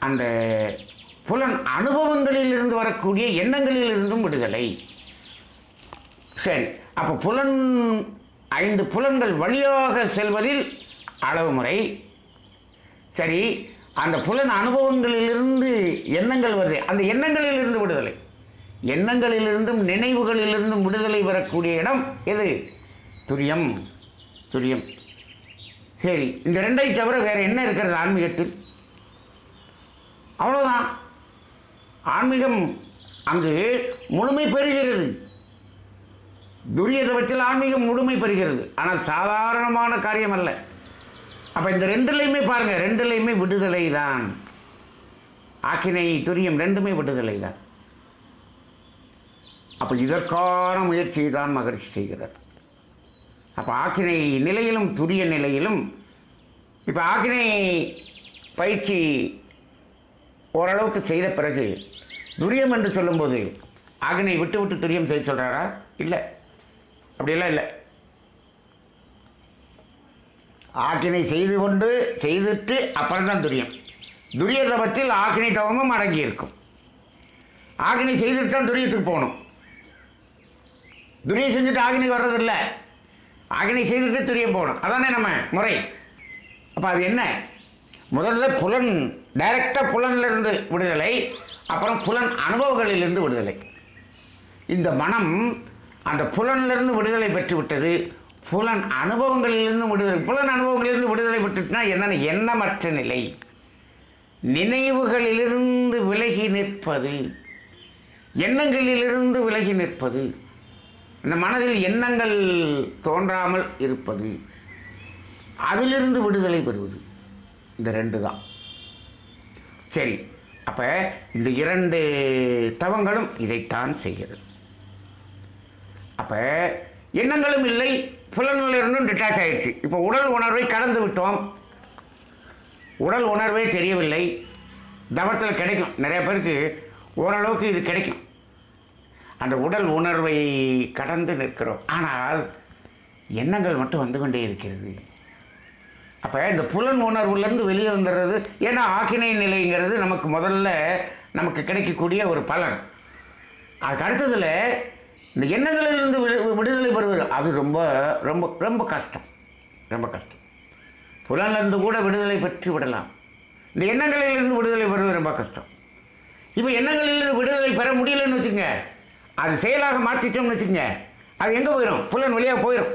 அந்த புலன் அனுபவங்களிலிருந்து வரக்கூடிய எண்ணங்களிலிருந்தும் விடுதலை. சரி, அப்போ 5 புலன்கள் வழியாக செல்வதில் அளவு முறை. சரி, அந்த புலன் அனுபவங்களிலிருந்து எண்ணங்கள் வருது, அந்த எண்ணங்களிலிருந்து விடுதலை, எண்ணங்களிலிருந்தும் நினைவுகளிலிருந்தும் விடுதலை பெறக்கூடிய இடம் எது, துரியம். சரி, இந்த 2ஐ தவிர வேறு என்ன இருக்கிறது ஆன்மீகத்தில்? அவ்வளோதான். ஆன்மீகம் அங்கு முழுமை பெறுகிறது. துரியதவத்தில் ஆன்மீகம் முழுமை பெறுகிறது, ஆனால் சாதாரணமான காரியம் அல்ல. அப்போ இந்த 2லையுமே பாருங்கள், 2லையுமே விடுதலை தான். ஆக்கினை துரியம் ரெண்டுமே விடுதலை தான். அப்போ இதற்கான முயற்சியை தான் மகரிஷி செய்கிறார். அப்போ ஆக்கினை நிலையிலும் துரிய நிலையிலும் இப்போ ஆக்கினை பயிற்சி ஓரளவுக்கு செய்த பிறகு துரியம் என்று சொல்லும்போது ஆக்கினை விட்டு துரியம் செய்ய சொல்கிறாரா? இல்லை, அப்படியெல்லாம் இல்லை. ஆக்கினை செய்துட்டு அப்புறம்தான் துரியம். துரிய தவத்தில் ஆக்கினை தவமும் அடங்கியிருக்கும். ஆக்கினை செய்துட்டு தான் துரியத்துக்கு போகணும். துரியம் செஞ்சுட்டு ஆக்கினை வர்றதில்லை, ஆக்கினை செய்துட்டு துரியம் போகணும். அதானே நம்ம முறை. அப்போ அது என்ன? முதல்ல புலன், டைரக்டாக புலனிலிருந்து விடுதலை, அப்புறம் புலன் அனுபவங்களிலிருந்து விடுதலை. இந்த மனம் அந்த புலனிலிருந்து விடுதலை பெற்று விட்டது, புலன் அனுபவங்களிலிருந்து விடுதலை. புலன் அனுபவங்களிலிருந்து விடுதலை பெற்றுட்டுனா என்னென்ன? எண்ணமற்ற நிலை, நினைவுகளிலிருந்து விலகி நிற்பது, எண்ணங்களிலிருந்து விலகி நிற்பது, இந்த மனதில் எண்ணங்கள் தோன்றாமல் இருப்பது, அதிலிருந்து விடுதலை பெறுவது. இந்த ரெண்டு தான். சரி, அப்போ இந்த இரண்டு தவங்களும் இதைத்தான் செய்கிறது. அப்போ எண்ணங்களும் இல்லை, புலன்களிலிருந்தும் டிட்டாச் ஆகிடுச்சு. இப்போ உடல் உணர்வை கடந்து விட்டோம், உடல் உணர்வே தெரியவில்லை. தவத்தில் கிடைக்கும், நிறைய பேருக்கு ஓரளவுக்கு இது கிடைக்கும். அந்த உடல் உணர்வை கடந்து நிற்கிறோம், ஆனால் எண்ணங்கள் மட்டும் வந்து கொண்டே இருக்கிறது. அப்போ இந்த புலன் உணர்வுலேருந்து வெளியே வந்துடுறது. ஏன்னா ஆக்கினை நிலைங்கிறது நமக்கு முதல்ல நமக்கு கிடைக்கக்கூடிய ஒரு பலன். அதுக்கு அடுத்ததில் இந்த எண்ணங்களிலிருந்து விடுதலை பெறுவது அது ரொம்ப ரொம்ப ரொம்ப கஷ்டம், ரொம்ப கஷ்டம். புலனிலிருந்து கூட விடுதலை பெற்று விடலாம், இந்த எண்ணங்களிலிருந்து விடுதலை பெறுவது ரொம்ப கஷ்டம். இப்போ எண்ணங்களிலிருந்து விடுதலை பெற முடியலன்னு வச்சுக்கோங்க, அது செயலாக மாற்றிட்டோம்னு வச்சுக்கோங்க, அது எங்கே போயிடும்? புலன் வழியாக போயிடும்.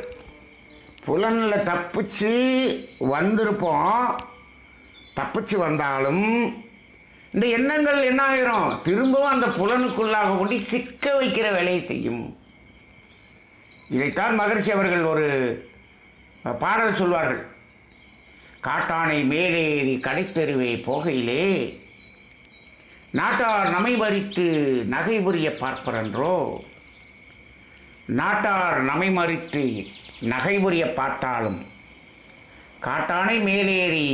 புலனில் தப்பிச்சு வந்திருப்போம், தப்பிச்சு வந்தாலும் இந்த எண்ணங்கள் என்ன ஆகிரும்? திரும்பவும் அந்த புலனுக்குள்ளாக கொண்டு சிக்க வைக்கிற வேலையை செய்யும். இதைத்தான் மகரிஷி அவர்கள் ஒரு பாடல் சொல்வார்கள். காட்டானை மேலேறி கடைத்தெருவே போகையிலே நாட்டார் நமை மறித்து நகை புரிய பார்ப்பரன்றோ, நாட்டார் நமை மறித்து நகை புரிய பார்த்தாலும் காட்டானை மேலேறி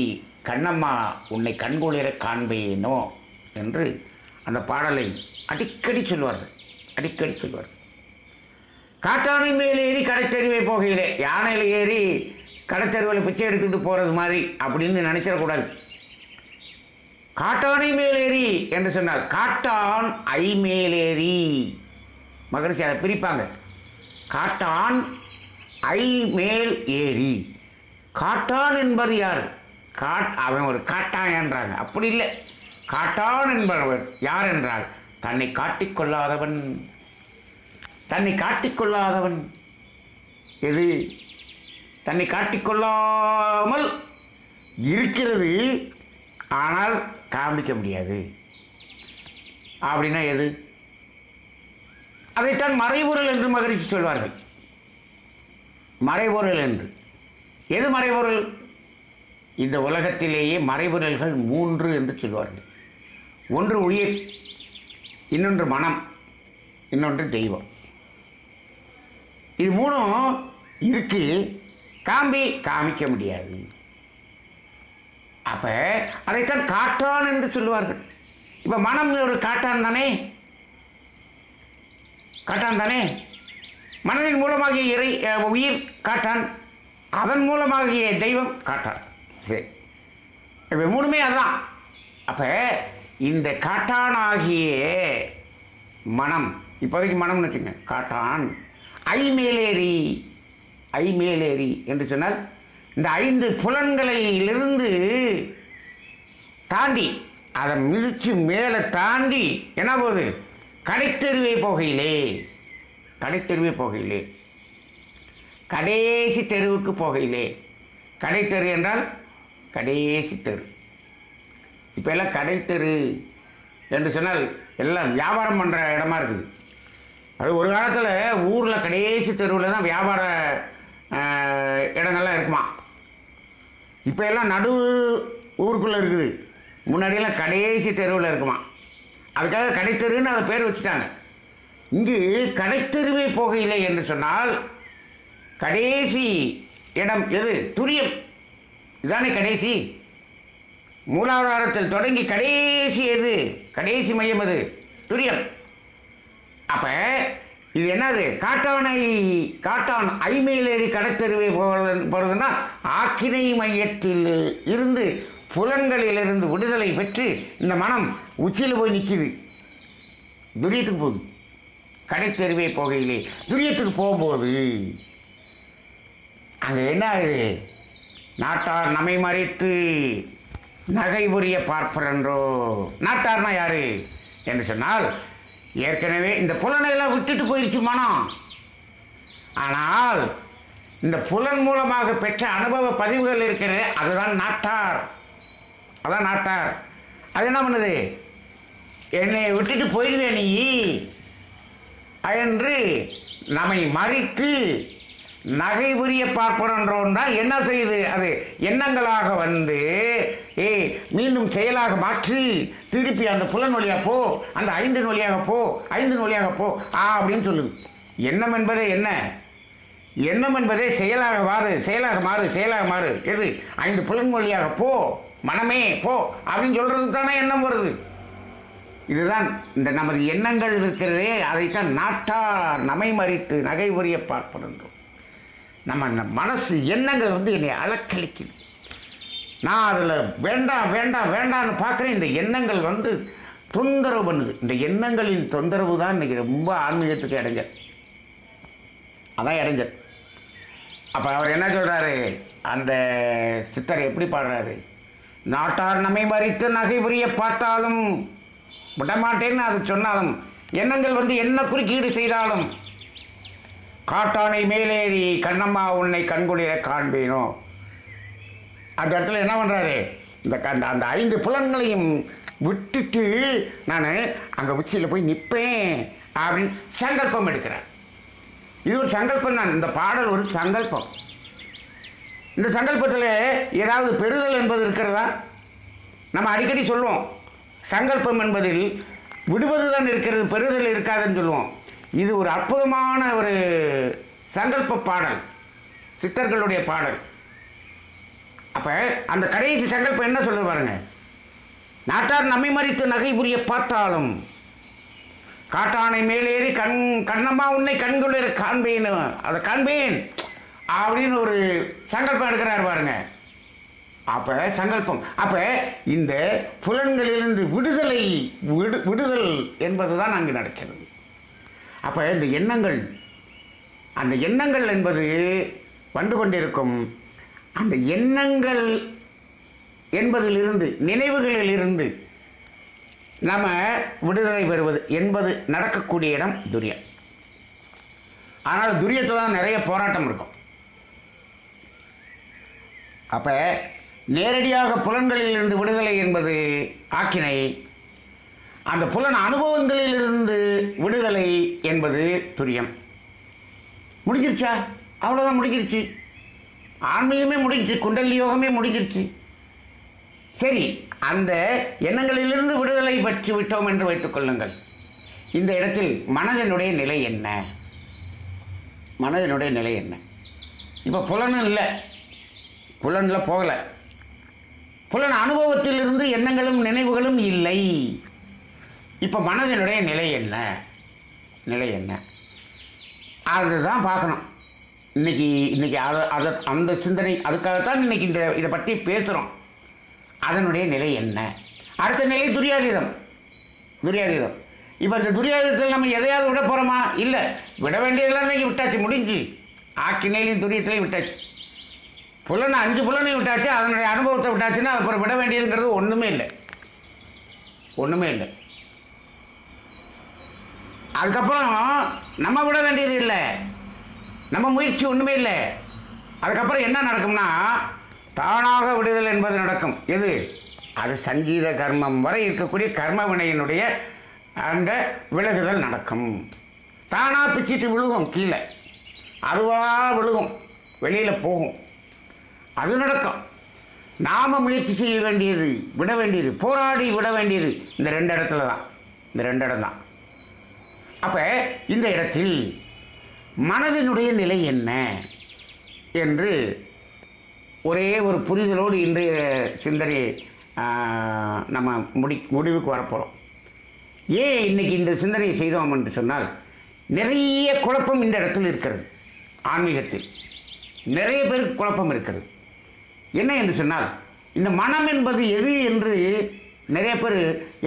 கண்ணம்மா உன்னை கண்குளிர காண்பேனோ என்று அந்த பாடலை அடிக்கடி சொல்வார்கள், அடிக்கடி சொல்வார்கள். காட்டானை மேலேறி கடைத்தெருவே போகையிலே, யானையில் ஏறி கடைத்தெருவில் பிச்சை எடுத்துக்கிட்டு போகிறது மாதிரி அப்படின்னு நினைச்சிடக்கூடாது. காட்டானை மேலேறி என்று சொன்னார். காட்டான் ஐ மேலேறி, மகரிஷி அதை பிரிப்பாங்க. காட்டான் ஐ மேல் ஏறி. காட்டான் என்பது யார்? அவன் ஒரு காட்டான் என்றாங்க. அப்படி இல்லை, காட்டான் என்பவர் யார் என்றால் தன்னை காட்டிக்கொள்ளாதவன். தன்னை காட்டிக்கொள்ளாதவன் எது? தன்னை காட்டிக்கொள்ளாமல் இருக்கிறது, ஆனால் காண்பிக்க முடியாது. அப்படின்னா எது? அதைத்தான் மறைபொருள் என்று மகரிஷி சொல்வார்கள். மறைபொருள் என்று எது? மறைபொருள் இந்த உலகத்திலேயே மறைபொருள்கள் 3 என்று சொல்வார்கள். ஒன்று உயிர், இன்னொன்று மனம், இன்னொன்று தெய்வம். இது 3 இருக்கு, காமிக்க முடியாது. அப்போ அதைத்தான் காட்டான் என்று சொல்லுவார்கள். இப்போ மனம் ஒரு காட்டான் தானே, காட்டான் தானே. மனதின் மூலமாகிய உயிர் காட்டான், அதன் மூலமாகிய தெய்வம் காட்டான். சரி, இப்போ 3மே அதுதான். அப்போ இந்த காட்டானாகிய மனம், இப்போதைக்கு மனம்னு வச்சுங்க, காட்டான் ஐ மேலேறி என்று சொன்னால் இந்த 5 புலன்களிலிருந்து தாண்டி, அதை மிதித்து மேலே தாண்டி என்ன போகுது? கடைத்தெருவே போகையிலே, கடைத்தெருவே போகையிலே, கடைசி தெருவுக்கு போகையிலே. கடைத்தெரு என்றால் கடைசி தெரு. இப்போ எல்லாம் கடைத்தெரு என்று சொன்னால் எல்லாம் வியாபாரம் பண்ணுற இடமா இருக்குது. அது ஒரு காலத்தில் ஊரில் கடைசி தெருவில் தான் வியாபார இடங்கள்லாம் இருக்குமா. இப்போ எல்லாம் நடு ஊருக்குள்ளே இருக்குது. முன்னாடியெல்லாம் கடைசி தெருவில் இருக்குமா. அதுக்காக கடைத்தெருன்னு அதை பேர் வச்சுட்டாங்க. இங்கு கடைத்தெருவே போகையில்லை என்று சொன்னால் கடைசி இடம் எது? துரியம். இதுதானே கடைசி. மூலாதாரத்தில் தொடங்கி கடைசி எது? கடைசி மையம் எது? துரியம். அப்போ இது என்னது? காட்டான் ஐமையிலேறி கடைத்தெருவே போகிறதுன்னா ஆக்கினை மையத்தில் இருந்து புலன்களிலிருந்து விடுதலை பெற்று இந்த மனம் உச்சியில் போய் நிற்கிது. துரியத்துக்கு போகுது. கடை தெருவே போகையிலே துரியத்துக்கு போகும்போது அங்கே என்ன ஆகுது? நாட்டார் நம்மை மறைத்து நகை புரிய பார்ப்பரன்றோ. நாட்டார்னா யாரு என்று சொன்னால், ஏற்கனவே இந்த புலனையெல்லாம் விட்டுட்டு போயிடுச்சு மனம். ஆனால் இந்த புலன் மூலமாக பெற்ற அனுபவ பதிவுகள் இருக்கிறது, அதுதான் நாட்டார். அதான் நாட்டார். அது என்ன பண்ணுது? என்னை விட்டுட்டு போயிடுவே நீ என்று நம்மை மறித்து நகை புரிய பார்ப்பனன்றோன்னா என்ன செய்யுது? அது எண்ணங்களாக வந்து மீண்டும் செயலாக மாற்றி திருப்பி அந்த புலன் வழியாக போ, அந்த 5 வழியாக போ, 5 வழியாக போ அப்படின்னு சொல்லுது. எண்ணம் என்பதே என்ன? எண்ணம் என்பதே செயலாக மாறு, செயலாக மாறு, செயலாக மாறு. எது? 5 புலன் வழியாக போ, மனமே போ அப்படின்னு சொல்றதுக்கு தானே எண்ணம் வருது. இதுதான் இந்த நமது எண்ணங்கள் இருக்கிறதே, அதைத்தான் நாட்டார் நம்மை மறித்து நகை புரிய பார்ப்பனன்றோம். நம்ம மனசு எண்ணங்கள் வந்து என்னை அலக்களிக்குது. நான் அதில் வேண்டாம் வேண்டாம் வேண்டான்னு பார்க்குறேன். இந்த எண்ணங்கள் வந்து தொந்தரவு பண்ணுது. இந்த எண்ணங்களின் தொந்தரவு தான் இன்றைக்கி ரொம்ப ஆன்மீகத்துக்கு இடைஞ்சல். அதான் இடைஞ்சல். அப்போ அவர் என்ன சொல்கிறாரு? அந்த சித்தர் எப்படி பாடுறாரு? நாட்டார் நம்மை மறித்து நகை புரிய பார்த்தாலும் விடமாட்டேன்னு அது சொன்னாலும், எண்ணங்கள் வந்து என்ன குறுக்கீடு செய்தாலும், காட்டானை மேலேறி கண்ணம்மா உன்னை கண்குளிர காண்பேனோ. அந்த இடத்துல என்ன பண்ணுறாரு? அந்த 5 புலன்களையும் விட்டுட்டு நான் அங்கே உச்சியில் போய் நிற்பேன் அப்படின்னு சங்கல்பம் எடுக்கிறேன். இது ஒரு சங்கல்பம் தான். இந்த பாடல் ஒரு சங்கல்பம். இந்த சங்கல்பத்தில் ஏதாவது பெறுதல் என்பது இருக்கிறதா? நம்ம அடிக்கடி சொல்லுவோம், சங்கல்பம் என்பதில் விடுவது தான் இருக்கிறது, பெறுதல் இருக்காதுன்னு சொல்லுவோம். இது ஒரு அற்புதமான ஒரு சங்கல்ப பாடல், சித்தர்களுடைய பாடல். அப்போ அந்த கடைசி சங்கல்பம் என்ன சொல்ல பாருங்க? நாட்டார் நம்மை மறித்து நகை புரிய பார்த்தாலும் காட்டானை மேலேறி கண்ணம்மா உன்னை கண்குளிர காண்பேன், அதை காண்பேன் அப்படின்னு ஒரு சங்கல்பம் எடுக்கிறார் பாருங்க. அப்போ சங்கல்பம். அப்போ இந்த புலன்களிலிருந்து விடுதல் என்பது தான் அங்கு நடக்கிறது. அப்போ இந்த எண்ணங்கள், அந்த எண்ணங்கள் என்பது வந்து கொண்டிருக்கும். அந்த எண்ணங்கள் என்பதிலிருந்து, நினைவுகளிலிருந்து நம்ம விடுதலை பெறுவது என்பது நடக்கக்கூடிய இடம் துரியம். ஆனால் துரியத்தில் தான் நிறைய போராட்டம் இருக்கும். அப்போ நேரடியாக புலன்களிலிருந்து விடுதலை என்பது ஆக்கினை, அந்த புலன் அனுபவங்களிலிருந்து விடுதலை என்பது துரியம். முடிஞ்சிருச்சா? அவ்வளோதான், முடிஞ்சிருச்சு. ஆன்மீகமே முடிஞ்சிச்சு, குண்டலி யோகமே முடிஞ்சிருச்சு. சரி, அந்த எண்ணங்களிலிருந்து விடுதலை பெற்று விட்டோம் என்று வைத்துக் கொள்ளுங்கள். இந்த இடத்தில் மனதினுடைய நிலை என்ன? மனதினுடைய நிலை என்ன? இப்போ புலனும் இல்லை, புலனில் போகலை. புலன் அனுபவத்திலிருந்து எண்ணங்களும் நினைவுகளும் இல்லை. இப்போ மனதினுடைய நிலை என்ன? நிலை என்ன? அதுதான் பார்க்கணும். இன்னைக்கு அதை அந்த சிந்தனை, அதுக்காகத்தான் இன்னைக்கு இதை பற்றி பேசுகிறோம். அதனுடைய நிலை என்ன? அடுத்த நிலை துரியாதீதம். இப்போ இந்த துரியாதீதத்தில் நம்ம எதையாவது விட போகிறோமா? இல்லை. விட வேண்டியதெல்லாம் இன்னைக்கு விட்டாச்சு, முடிஞ்சு. ஆக்கினையிலையும் துரியத்திலையும் விட்டாச்சு. புலனை 5 புலனையும் விட்டாச்சு, அதனுடைய அனுபவத்தை விட்டாச்சுன்னா அப்புறம் விட வேண்டியதுங்கிறது ஒன்றுமே இல்லை. அதுக்கப்புறம் நம்ம விட வேண்டியது இல்லை, நம்ம முயற்சி ஒன்றுமே இல்லை. அதுக்கப்புறம் என்ன நடக்கும்னா, தானாக விடுதல் என்பது நடக்கும். எது? அது சங்கீத கர்மம் வரை இருக்கக்கூடிய கர்ம வினையினுடைய அந்த விலகுதல் நடக்கும். தானாக பிச்சுட்டு விழுகும், கீழே அதுவாக விழுகும், வெளியில் போகும். அது நடக்கும். நாம் முயற்சி செய்ய வேண்டியது, விட வேண்டியது, போராடி விட வேண்டியது இந்த 2 இடத்துல தான். இந்த 2 இடம் தான். அப்போ இந்த இடத்தில் மனதினுடைய நிலை என்ன என்று ஒரே ஒரு புரிதலோடு இன்றைய சிந்தனை நம்ம முடிவுக்கு வரப்போகிறோம். ஏன் இன்னைக்கு இந்த சிந்தனையை செய்தோம் என்று சொன்னால், நிறைய குழப்பம் இந்த இடத்தில் இருக்கிறது. ஆன்மீகத்தில் நிறைய பேருக்கு குழப்பம் இருக்கிறது. என்ன என்று சொன்னால், இந்த மனம் என்பது எது என்று நிறைய பேர்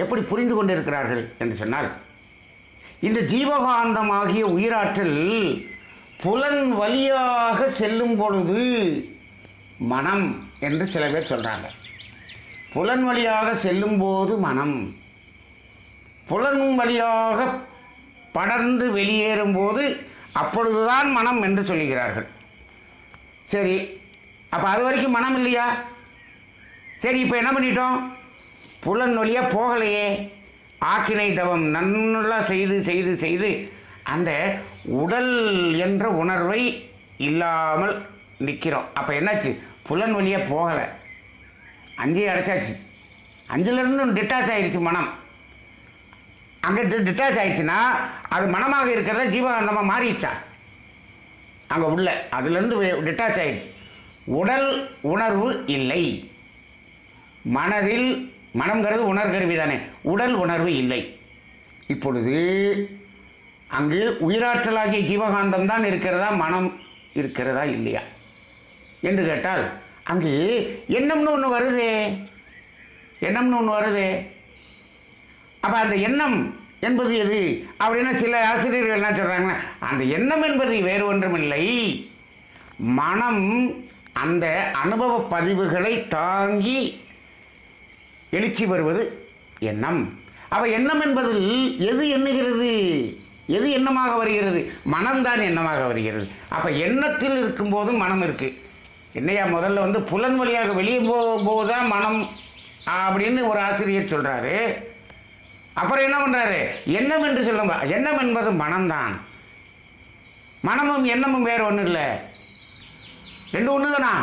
எப்படி புரிந்து கொண்டிருக்கிறார்கள் என்று சொன்னால், இந்த ஜீவகாந்தமாகிய உயிராற்றல் புலன் வழியாக செல்லும் பொழுது மனம் என்று சில பேர் சொல்கிறாங்க. புலன் வழியாக செல்லும்போது மனம், புலன் வழியாக படர்ந்து வெளியேறும்போது அப்பொழுதுதான் மனம் என்று சொல்லுகிறார்கள். சரி, அப்போ அது வரைக்கும் மனம் இல்லையா? சரி, இப்போ என்ன பண்ணிட்டோம்? புலன் வழியாக போகலையே. ஆக்கினை தவம் நல்லா செய்து செய்து செய்து அந்த உடல் என்ற உணர்வை இல்லாமல் நிற்கிறோம். அப்போ என்னாச்சு? புலன் வழியாக போகலை, அஞ்சையை அடைச்சாச்சு. அஞ்சிலிருந்து டிட்டாச் ஆகிடுச்சு மனம். அங்கே டிட்டாச் ஆகிடுச்சுன்னா அது மனமாக இருக்கிறத ஜீவகாந்தமாக மாறிடுச்சா? அங்கே உள்ள அதுலேருந்து டிட்டாச் ஆகிடுச்சு. உடல் உணர்வு இல்லை. மனதில், மனம்ங்கிறது உணர்கருவி தானே, உடல் உணர்வு இல்லை. இப்பொழுது அங்கு உயிராற்றலாகிய ஜீவகாந்தம் தான் இருக்கிறதா, மனம் இருக்கிறதா இல்லையா என்று கேட்டால் அங்கு எண்ணம்னு ஒன்று வருதே, எண்ணம்னு ஒன்று வருதே. அப்போ அந்த எண்ணம் என்பது எது அப்படின்னா சில ஆசிரியர்கள் என்ன சொல்கிறாங்கன்னா, அந்த எண்ணம் என்பது வேறு ஒன்றுமில்லை, மனம் அந்த அனுபவ பதிவுகளை தாங்கி எழுச்சி வருவது எண்ணம். அப்போ எண்ணம் என்பதில் எது எண்ணுகிறது, எது எண்ணமாக வருகிறது? மனம்தான் எண்ணமாக வருகிறது. அப்போ எண்ணத்தில் இருக்கும்போதும் மனம் இருக்குது. என்னையா முதல்ல புலன் வழியாக வெளியே போகும்போது தான் மனம் அப்படின்னு ஒரு ஆசிரியர் சொல்கிறாரு. அப்புறம் என்ன பண்ணுறாரு? எண்ணம் என்று சொல்லுங்க. எண்ணம் என்பது மனம்தான். மனமும் எண்ணமும் வேறு ஒன்றும் இல்லை, ரெண்டு ஒன்று தானா?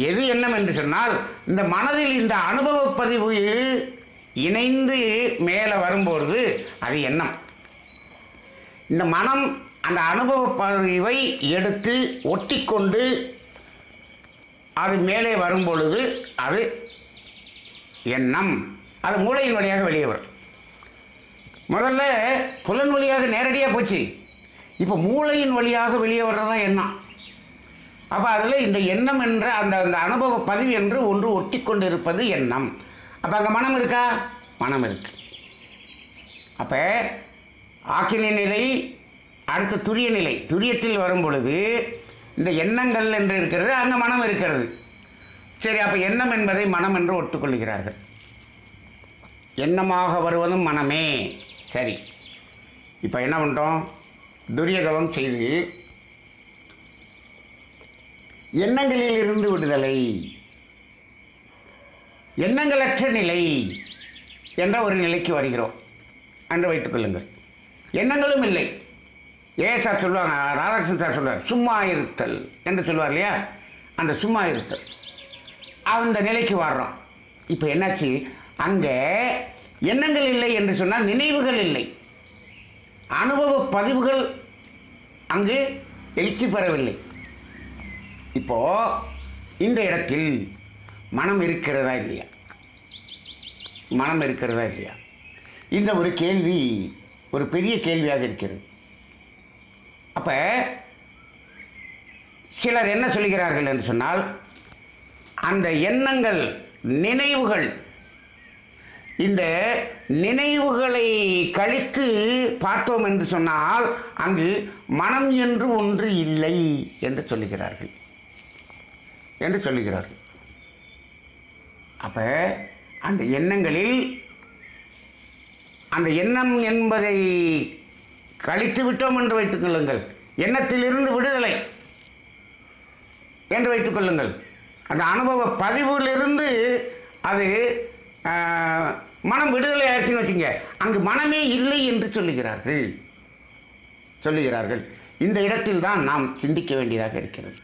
எது எண்ணம் என்று சொன்னால் இந்த மனதில் இந்த அனுபவ பதிவு இணைந்து மேலே வரும்பொழுது அது எண்ணம். இந்த மனம் அந்த அனுபவ பதிவை எடுத்து ஒட்டிக்கொண்டு அது மேலே வரும்பொழுது அது எண்ணம். அது மூளையின் வழியாக வெளியே வரும். முதல்ல புலன் வழியாக நேரடியாக போச்சு, இப்போ மூளையின் வழியாக வெளியே வர்றதான் எண்ணம். அப்போ அதில் இந்த எண்ணம் என்ற அந்த அந்த அனுபவ பதிவு என்று ஒன்று ஒட்டி கொண்டு இருப்பது எண்ணம். அப்போ அங்கே மனம் இருக்கா? மனம் இருக்கு. அப்போ ஆக்கினை நிலை அடுத்த துரிய நிலை, துரியத்தில் வரும் பொழுது இந்த எண்ணங்கள் என்று இருக்கிறது, அங்கே மனம் இருக்கிறது. சரி, அப்போ எண்ணம் என்பதை மனம் என்று ஒத்துக்கொள்கிறார்கள். எண்ணமாக வருவதும் மனமே. சரி, இப்போ என்ன பண்ணுறோம்? துரியதவம் செய்து எண்ணங்களில் இருந்து விடுதலை, எண்ணங்களற்ற நிலை என்ற ஒரு நிலைக்கு வருகிறோம் என்று வைத்துக் கொள்ளுங்கள். எண்ணங்களும் இல்லை. சார் சொல்லுவாங்க, ராதாகிருஷ்ணன் சார் சொல்லுவார், சும்மா இருத்தல் என்று சொல்லுவார் இல்லையா? அந்த சும்மா இருத்தல் அந்த நிலைக்கு வர்றோம். இப்போ என்னாச்சு? அங்கே எண்ணங்கள் இல்லை என்று சொன்னால் நினைவுகள் இல்லை, அனுபவ பதிவுகள் அங்கு எழுச்சி பெறவில்லை. இப்போ இந்த இடத்தில் மனம் இருக்கிறதா இல்லையா? மனம் இருக்கிறதா இல்லையா? இந்த ஒரு கேள்வி ஒரு பெரிய கேள்வியாக இருக்கிறது. அப்போ சிலர் என்ன சொல்கிறார்கள் என்று சொன்னால், அந்த எண்ணங்கள், நினைவுகள், இந்த நினைவுகளை கழித்து பார்த்தோம் என்று சொன்னால் அங்கு மனம் என்று ஒன்று இல்லை என்று சொல்லுகிறார்கள். அப்போ அந்த எண்ணங்களில் அந்த எண்ணம் என்பதை கழித்து விட்டோம் என்று வைத்துக் கொள்ளுங்கள், எண்ணத்திலிருந்து விடுதலை என்று வைத்துக் கொள்ளுங்கள். அந்த அனுபவ பதிவிலிருந்து அது மனம் விடுதலை ஆயிடுச்சுன்னு வச்சுங்க, அங்கு மனமே இல்லை என்று சொல்லுகிறார்கள். இந்த இடத்தில் தான் நாம் சிந்திக்க வேண்டியதாக இருக்கிறது.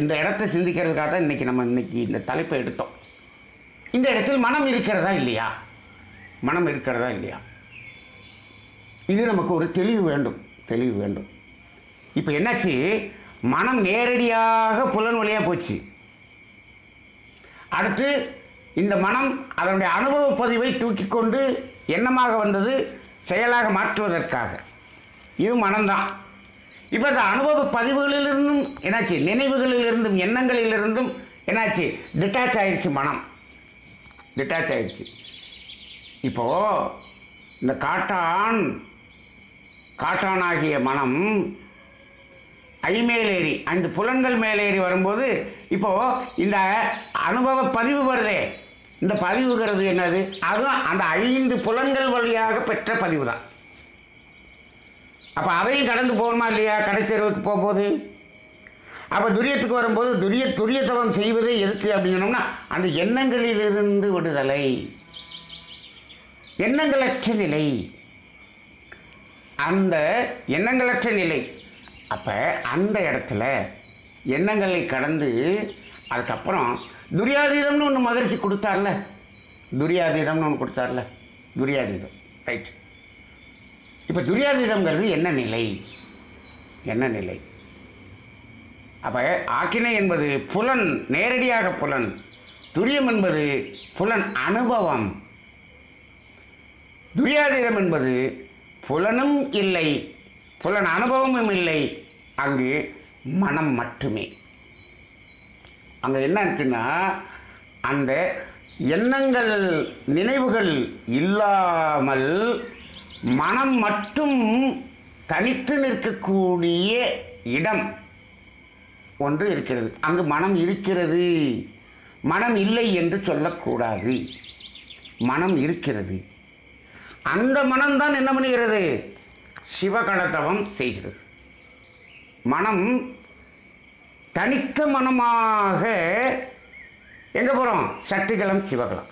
இந்த இடத்தை சிந்திக்கிறதுக்காக தான் இன்னைக்கு இந்த தலைப்பை எடுத்தோம். இந்த இடத்தில் மனம் இருக்கிறதா இல்லையா? மனம் இருக்கிறதா இல்லையா? இது நமக்கு ஒரு தெளிவு வேண்டும். இப்போ என்னாச்சு? மனம் நேரடியாக புலன் வழியாக போச்சு. அடுத்து இந்த மனம் அதனுடைய அனுபவ பதிவை தூக்கி கொண்டு எண்ணமாக வந்தது செயலாக மாற்றுவதற்காக. இது மனம்தான். இப்போ இந்த அனுபவ பதிவுகளிலிருந்தும் என்னாச்சு? நினைவுகளிலிருந்தும் எண்ணங்களிலிருந்தும் என்னாச்சு? டிட்டாச் ஆயிடுச்சு. மனம் டிட்டாச் ஆயிடுச்சு. இப்போது இந்த காட்டானாகிய மனம் ஐமேலேறி 5 புலன்கள் மேலேறி வரும்போது இப்போது இந்த அனுபவ பதிவு வருதே, இந்த பதிவுங்கிறது என்னது? அதுவும் அந்த 5 புலன்கள் வழியாக பெற்ற பதிவு தான். அப்போ அதையும் கடந்து போகணுமா இல்லையா? கடைத்தெருவுக்கு போகும்போது அப்போ துரியத்துக்கு வரும்போது துரியத்தவம் செய்வதே எதுக்கு அப்படின்னு சொன்னோம்னா அந்த எண்ணங்களிலிருந்து விடுதலை, எண்ணங்களற்ற நிலை, அந்த எண்ணங்களற்ற நிலை. அப்போ அந்த இடத்துல எண்ணங்களை கடந்து அதுக்கப்புறம் துரியாதீதம்னு ஒன்று மகிழ்ச்சி கொடுத்தார்ல, துரியாதீதம்னு ஒன்று கொடுத்தார்ல, துரியாதீதம். ரைட். இப்போ துரியாதீதம்ங்கிறது என்ன நிலை? என்ன நிலை? அப்போ ஆக்கினை என்பது புலன், நேரடியாக புலன். துரியம் என்பது புலன் அனுபவம். துரியாதீதம் என்பது புலனும் இல்லை, புலன் அனுபவமும் இல்லை, அங்கு மனம் மட்டுமே. அங்கே என்ன இருக்குன்னா அந்த எண்ணங்கள் நினைவுகள் இல்லாமல் மனம் மட்டும் தனித்து நிற்கக்கூடிய இடம் ஒன்று இருக்கிறது. அங்கு மனம் இருக்கிறது, மனம் இல்லை என்று சொல்லக்கூடாது. மனம் இருக்கிறது. அந்த மனம்தான் என்ன பண்ணுகிறது? சிவகணத்தவம் செய்கிறது. மனம் தனித்த மனமாக எங்கே போகிறோம்? சக்திகளம் சிவகலம்.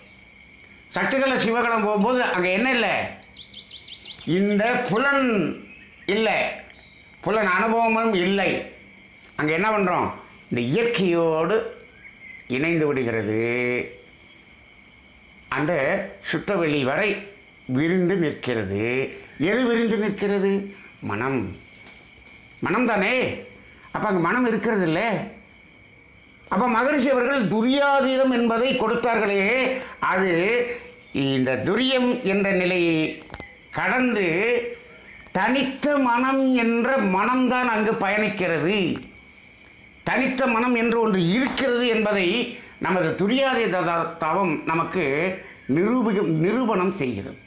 சக்திகள சிவகலம் போகும்போது அங்கே என்ன இல்லை? இந்த புலன் இல்லை, புலன் அனுபவமும் இல்லை. அங்கே என்ன பண்ணுறோம்? இந்த இயற்கையோடு இணைந்து விடுகிறது. அந்த சுத்தவெளி வரை விரிந்து நிற்கிறது. எது விரிந்து நிற்கிறது? மனம். மனம் தானே. அப்போ அங்கே மனம் இருக்கிறது இல்லை. அப்போ மகரிஷி அவர்கள் துரியாதீதம் என்பதை கொடுத்தார்களே, அது இந்த துரியம் என்ற நிலையை கடந்து தனித்த மனம் என்ற மனம்தான் அங்கு பயணிக்கிறது. தனித்த மனம் என்று ஒன்று இருக்கிறது என்பதை நமது துரியாதீத தவம் நமக்கு நிரூபணம் செய்கிறது.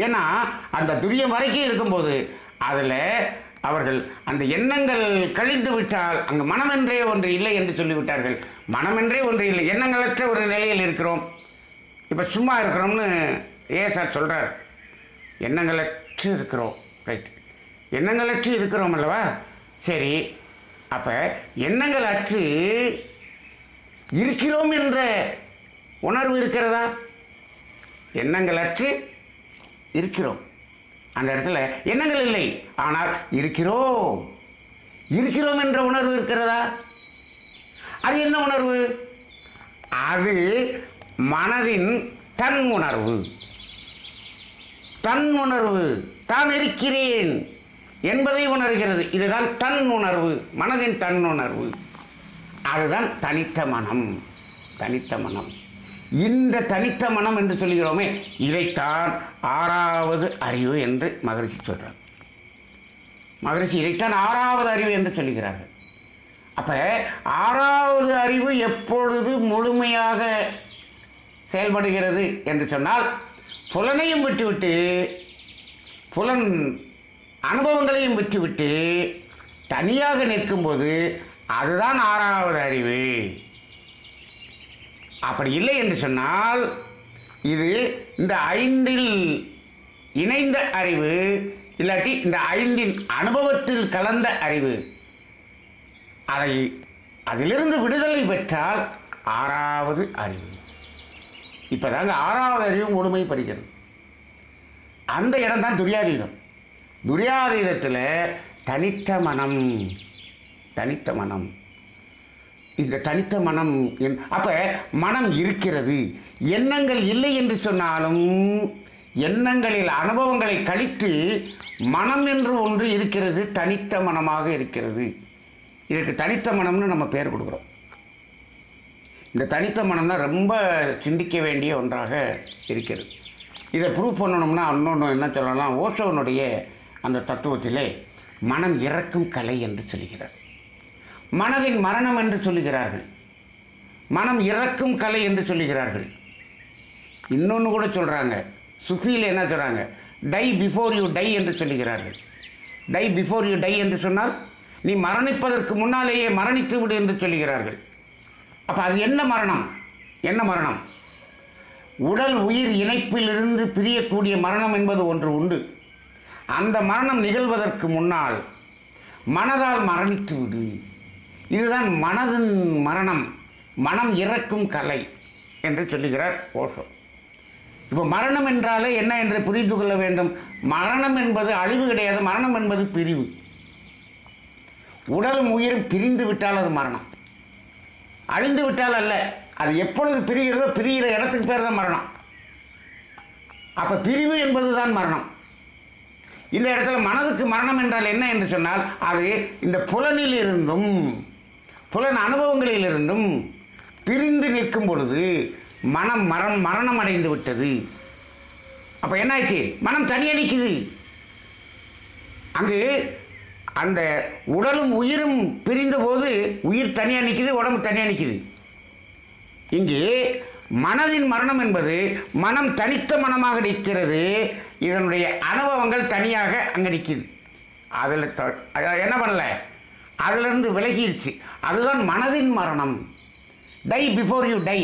ஏன்னா அந்த துரியம் வரைக்கும் இருக்கும்போது அதில் அவர்கள் அந்த எண்ணங்கள் கழிந்து விட்டால் அங்கு மனமென்றே ஒன்று இல்லை என்று சொல்லிவிட்டார்கள். மனமென்றே ஒன்று இல்லை, எண்ணங்களற்ற ஒரு நிலையில் இருக்கிறோம். இப்போ சும்மா இருக்கிறோம்னு சார் சொல்கிறார். எண்ணங்களற்று இருக்கிறோம். ரைட். எண்ணங்களற்று இருக்கிறோம் அல்லவா? சரி. அப்போ எண்ணங்கள் அற்று இருக்கிறோம் என்ற உணர்வு இருக்கிறதா? எண்ணங்கள் அற்று இருக்கிறோம். அந்த இடத்துல எண்ணங்கள் இல்லை, ஆனால் இருக்கிறோம் என்ற உணர்வு இருக்கிறதா? அது என்ன உணர்வு? அது மனதின் தன் உணர்வு. தான் இருக்கிறேன் என்பதை உணர்கிறது. இதுதான் தன் உணர்வு, மனதின் தன் உணர்வு. அதுதான் தனித்த மனம். இந்த தனித்த மனம் என்று சொல்கிறோமே, இதைத்தான் 6வது அறிவு என்று மகரிஷி சொல்கிறார். இதைத்தான் 6வது அறிவு என்று சொல்லுகிறார்கள். அப்போ 6வது அறிவு எப்பொழுது முழுமையாக செயல்படுகிறது என்று சொன்னால், புலனையும் விட்டுவிட்டு, புலன் அனுபவங்களையும் விட்டுவிட்டு தனியாக நிற்கும்போது அதுதான் 6வது அறிவு. அப்படி இல்லை என்று சொன்னால் இது இந்த 5ல் இணைந்த அறிவு, இல்லாட்டி இந்த 5ன் அனுபவத்தில் கலந்த அறிவு. அதிலிருந்து விடுதலை பெற்றால் 6வது அறிவு. இப்போதாங்க 6வது அறிவு முழுமை பெறுகிறது. அந்த இடம்தான் துரியாதீதம். துரியாதீதத்தில் தனித்த மனம். இந்த தனித்த மனம். அப்போ மனம் இருக்கிறது. எண்ணங்கள் இல்லை என்று சொன்னாலும் எண்ணங்களில் அனுபவங்களை கழித்து மனம் என்று ஒன்று இருக்கிறது, தனித்த மனமாக இருக்கிறது. இதற்கு தனித்த மனம்னு நம்ம பேர் கொடுக்குறோம். இந்த தனித்த மனம் தான் ரொம்ப சிந்திக்க வேண்டிய ஒன்றாக இருக்கிறது. இதை ப்ரூவ் பண்ணணும்னா இன்னொன்று என்ன சொல்லலாம்? ஓஷோனுடைய அந்த தத்துவத்திலே மனம் இறக்கும் கலை என்று சொல்கிறார். மனதின் மரணம் என்று சொல்லுகிறார்கள். மனம் இறக்கும் கலை என்று சொல்லுகிறார்கள். இன்னொன்று கூட சொல்கிறாங்க, சுஃபியில் என்ன சொல்கிறாங்க, டை பிஃபோர் யூ டை என்று சொல்லுகிறார்கள். டை பிஃபோர் யூ டை என்று சொன்னால் நீ மரணிப்பதற்கு முன்னாலேயே மரணித்து விடு என்று சொல்லுகிறார்கள். அப்போ அது என்ன மரணம்? என்ன மரணம்? உடல் உயிர் இணைப்பிலிருந்து பிரியக்கூடிய மரணம் என்பது ஒன்று உண்டு. அந்த மரணம் நிகழ்வதற்கு முன்னால் மனதால் மரணித்து விடு. இதுதான் மனதின் மரணம், மனம் இறக்கும் கலை என்று சொல்லுகிறார் ஓஷோ. இப்போ மரணம் என்றாலே என்ன என்று புரிந்து கொள்ள வேண்டும். மரணம் என்பது அழிவு கிடையாது, மரணம் என்பது பிரிவு. உடலும் உயிரும் பிரிந்து விட்டால் அது மரணம், அழிந்து விட்டால் அல்ல. அது எப்பொழுது பிரிகிறதோ பிரிகிற இடத்துக்கு பேர் தான் மரணம். அப்போ பிரிவு என்பது தான் மரணம். இந்த இடத்துல மனதுக்கு மரணம் என்றால் என்ன என்று சொன்னால், அது இந்த புலனில் இருந்தும் புலன் அனுபவங்களிலிருந்தும் பிரிந்து நிற்கும் பொழுது மரணம் அடைந்து விட்டது. அப்போ என்னாச்சு? மனம் தனியாக நிற்குது. அங்கு அந்த உடலும் உயிரும் பிரிந்த போது உயிர் தனியாக நிற்குது, உடம்பு தனியாக நிற்குது. இங்கே மனதின் மரணம் என்பது மனம் தனித்த மனமாக நிற்கிறது, இதனுடைய அனுபவங்கள் தனியாக அங்கே நிற்குது. அதில் என்ன பண்ணல, அதிலிருந்து விலகிடுச்சு. அதுதான் மனதின் மரணம். Tie before you tie.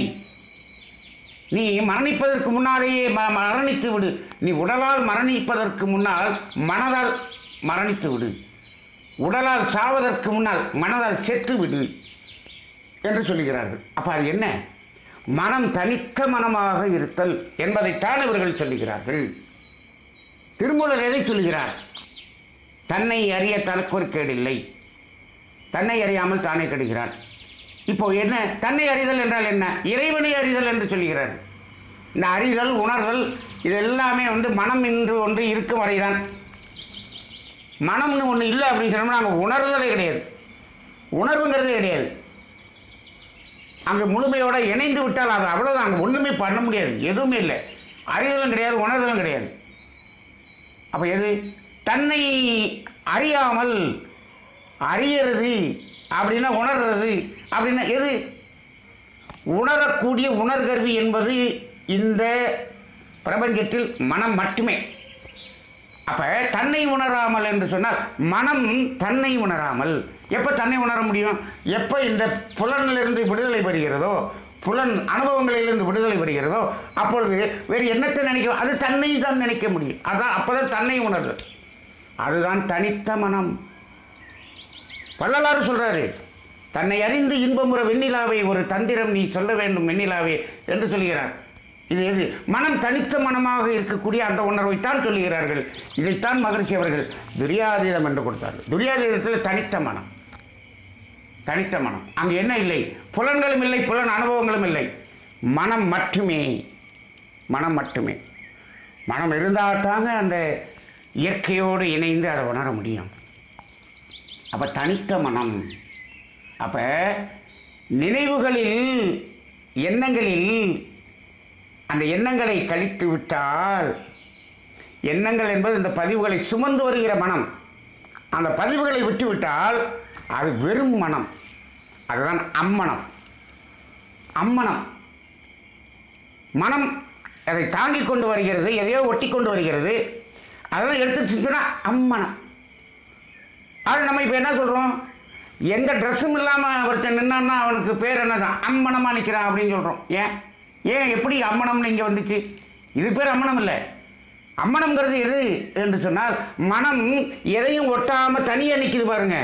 நீ மரணிப்பதற்கு முன்னாலேயே மரணித்து விடு. நீ உடலால் மரணிப்பதற்கு முன்னால் மனதால் மரணித்து விடு. உடலால் சாவதற்கு முன்னால் மனதால் செத்து விடு என்று சொல்லுகிறார்கள். அப்போ அது என்ன? மனம் தனித்த மனமாக இருத்தல் என்பதைத்தான் இவர்கள் சொல்லுகிறார்கள். திருமூலர் எதை சொல்லுகிறார்? தன்னை அறிய தனக்கு ஒரு கேடில்லை, தன்னை அறியாமல் தானே கெடுகிறான். இப்போ என்ன தன்னை அறிதல் என்றால் என்ன? இறைவனை அறிதல் என்று சொல்கிறார். இந்த அறிதல் உணர்தல் இது எல்லாமே மனம் என்று ஒன்று இருக்கும் வரைதான். மனம்னு ஒன்று இல்லை அப்படின்னு சொன்னோம்னா அங்கே உணர்தலே கிடையாது, உணர்வுங்கிறதே கிடையாது. அங்கே முழுமையோடு இணைந்து விட்டால் அது அவ்வளோதான், அங்கே ஒன்றுமே பண்ண முடியாது, எதுவுமே இல்லை. அறிதலும் கிடையாது, உணர்தலும் கிடையாது. அப்போ எது? தன்னை அறியாமல் அறியறது அப்படின்னா உணர்றது அப்படின்னா எது? உணரக்கூடிய உணர்கருவி என்பது இந்த பிரபஞ்சத்தில் மனம் மட்டுமே. அப்போ தன்னை உணராமல் என்று சொன்னால் மனம் தன்னை உணராமல் எப்போ தன்னை உணர முடியும்? எப்போ இந்த புலனிலிருந்து விடுதலை பெறுகிறதோ, புலன் அனுபவங்களிலிருந்து விடுதலை பெறுகிறதோ அப்பொழுது வேறு என்னத்தை நினைக்கும்? அது தன்னை தான் நினைக்க முடியும். அதான் அப்போதான் தன்னை உணர்வு. அதுதான் தனித்த மனம். வள்ளலார் சொல்கிறாரு, தன்னை அறிந்து இன்பமுற வெண்ணிலாவை ஒரு தந்திரம் நீ சொல்ல வேண்டும் வெண்ணிலாவே என்று சொல்கிறார். இது எது? மனம் தனித்த மனமாக இருக்கக்கூடிய அந்த உணர்வைத்தான் சொல்லுகிறார்கள். இதைத்தான் மகரிஷி அவர்கள் துரியாதீதம் என்று கொடுத்தார்கள். துரியாதீதத்தில் தனித்த மனம், தனித்த மனம். அங்கே என்ன இல்லை? புலன்களும் இல்லை, புலன் அனுபவங்களும் இல்லை, மனம் மட்டுமே. மனம் மட்டுமே. மனம் இருந்தால் தாங்க அந்த இயற்கையோடு இணைந்து அதை உணர முடியும். அப்போ தனித்த மனம். அப்போ நினைவுகளில் எண்ணங்களில் அந்த எண்ணங்களை கழித்து விட்டால், எண்ணங்கள் என்பது இந்த பதிவுகளை சுமந்து வருகிற மனம், அந்த பதிவுகளை விட்டுவிட்டால் அது வெறும் மனம். அதுதான் அம்மனம். அம்மனம் மனம் அதை தாங்கி கொண்டு வருகிறது, எதையோ ஒட்டி கொண்டு வருகிறது, அதெல்லாம் எடுத்துச்சுன்னா அம்மனம். அது நம்ம இப்போ என்ன சொல்கிறோம்? எந்த ட்ரெஸ்ஸும் இல்லாமல் ஒருத்தன் நின்னான்னா அவனுக்கு பேர் என்ன தான்? அம்மனமாக நிற்கிறான் அப்படின்னு சொல்கிறோம். ஏன் எப்படி அம்மனம்னு இங்கே வந்துச்சு? இது பேர் அம்மனம் இல்லை. அம்மனம்ங்கிறது எது என்று சொன்னால், மனம் எதையும் ஒட்டாமல் தனியாக நிற்கிது பாருங்க,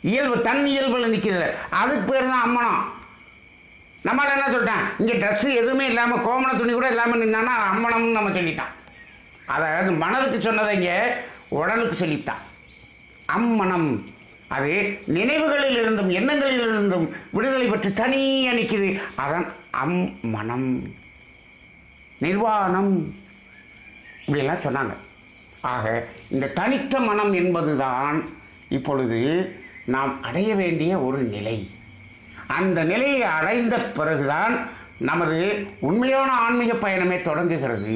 இயல்பு தன் இயல்பில் நிற்கிது, அதுக்கு பேர் தான் அம்மனம். நம்மளால் என்ன சொல்லிட்டான்? இங்கே ட்ரெஸ்ஸு எதுவுமே இல்லாமல் கோமண துணி கூட இல்லாமல் நின்னான்னா அம்மனம்னு நம்ம சொல்லிட்டான். அதாவது மனதுக்கு சொன்னதை இங்கே உடலுக்கு சொல்லிட்டான். அம்மனம் அது நினைவுகளில் இருந்தும் எண்ணங்களில் இருந்தும் விடுதலை பெற்று தனியாக நிற்கிது. அதான் அம்மனம், நிர்வாணம் இப்படியெல்லாம் சொன்னாங்க. ஆக இந்த தனித்த மனம் என்பதுதான் இப்பொழுது நாம் அடைய வேண்டிய ஒரு நிலை. அந்த நிலையை அடைந்த பிறகுதான் நமது உண்மையான ஆன்மீக பயணமே தொடங்குகிறது.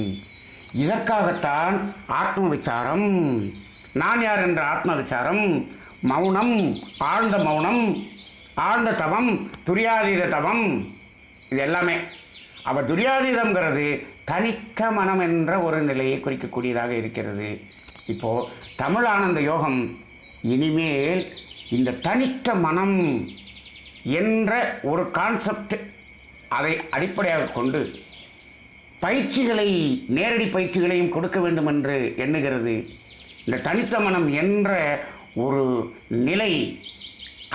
இதற்காகத்தான் ஆத்ம விசாரம், நான் யார் என்ற ஆத்ம விசாரம், மௌனம், ஆழ்ந்த மௌனம், ஆழ்ந்த தவம், துரியாதீத தவம், இது எல்லாமே. அவர் துரியாதீதம்ங்கிறது தனித்த மனம் என்ற ஒரு நிலையை குறிக்கக்கூடியதாக இருக்கிறது. இப்போது தமிழ் ஆனந்த யோகம் இனிமேல் இந்த தனித்த மனம் என்ற ஒரு கான்செப்ட் அதை அடிப்படையாக கொண்டு பயிற்சிகளை, நேரடி பயிற்சிகளையும் கொடுக்க வேண்டும் என்று எண்ணுகிறது. இந்த தனித்த மனம் என்ற ஒரு நிலை,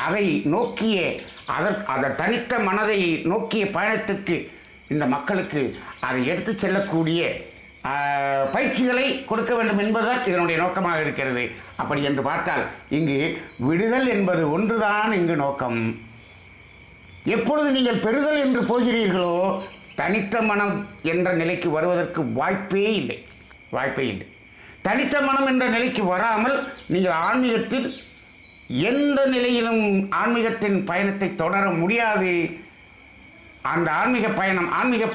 அதை நோக்கிய அதை தனித்த மனதை நோக்கிய பயணத்திற்கு இந்த மக்களுக்கு அதை எடுத்து செல்லக்கூடிய பயிற்சிகளை கொடுக்க வேண்டும் என்பதுதான் இதனுடைய நோக்கமாக இருக்கிறது. அப்படி என்று பார்த்தால் இங்கு விடுதல் என்பது ஒன்றுதான் இங்கு நோக்கம். எப்பொழுது நீங்கள் பெறுதல் என்று போகிறீர்களோ தனித்த மனம் என்ற நிலைக்கு வருவதற்கு வாய்ப்பே இல்லை. தனித்த மனம் என்ற நிலைக்கு வராமல் நீங்கள் ஆன்மீகத்தில் எந்த நிலையிலும் ஆன்மீகத்தின் பயணத்தை தொடர முடியாது. அந்த ஆன்மீக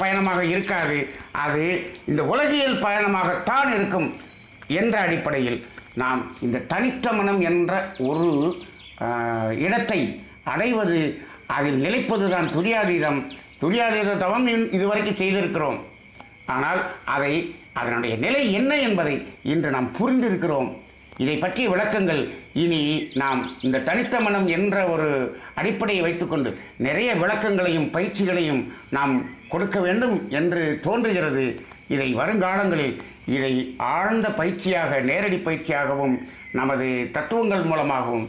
பயணமாக இருக்காது. அது இந்த உலகியல் பயணமாகத்தான் இருக்கும் என்ற அடிப்படையில் நாம் இந்த தனித்த மனம் என்ற ஒரு இடத்தை அடைவது, அதில் நிலைப்பதுதான் துரியாதீதம். துரியாதீத தவம் இதுவரைக்கும் செய்திருக்கிறோம். ஆனால் அதனுடைய நிலை என்ன என்பதை இன்று நாம் புரிந்திருக்கிறோம். இதை பற்றிய விளக்கங்கள் இனி நாம் இந்த தனித்த மனம் என்ற ஒரு அடிப்படையை வைத்துக்கொண்டு நிறைய விளக்கங்களையும் பயிற்சிகளையும் நாம் கொடுக்க வேண்டும் என்று தோன்றுகிறது. இதை வருங்காலங்களில் இதை ஆழ்ந்த பயிற்சியாக, நேரடி பயிற்சியாகவும் நமது தத்துவங்கள் மூலமாகவும்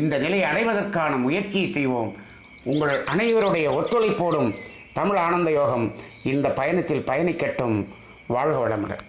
இந்த நிலையை அடைவதற்கான முயற்சியை செய்வோம். உங்கள் அனைவருடைய ஒத்துழைப்போடும் தமிழ் ஆனந்த யோகம் இந்த பயணத்தில் பயணிக்கட்டும். வாழ்க வளமுடன்.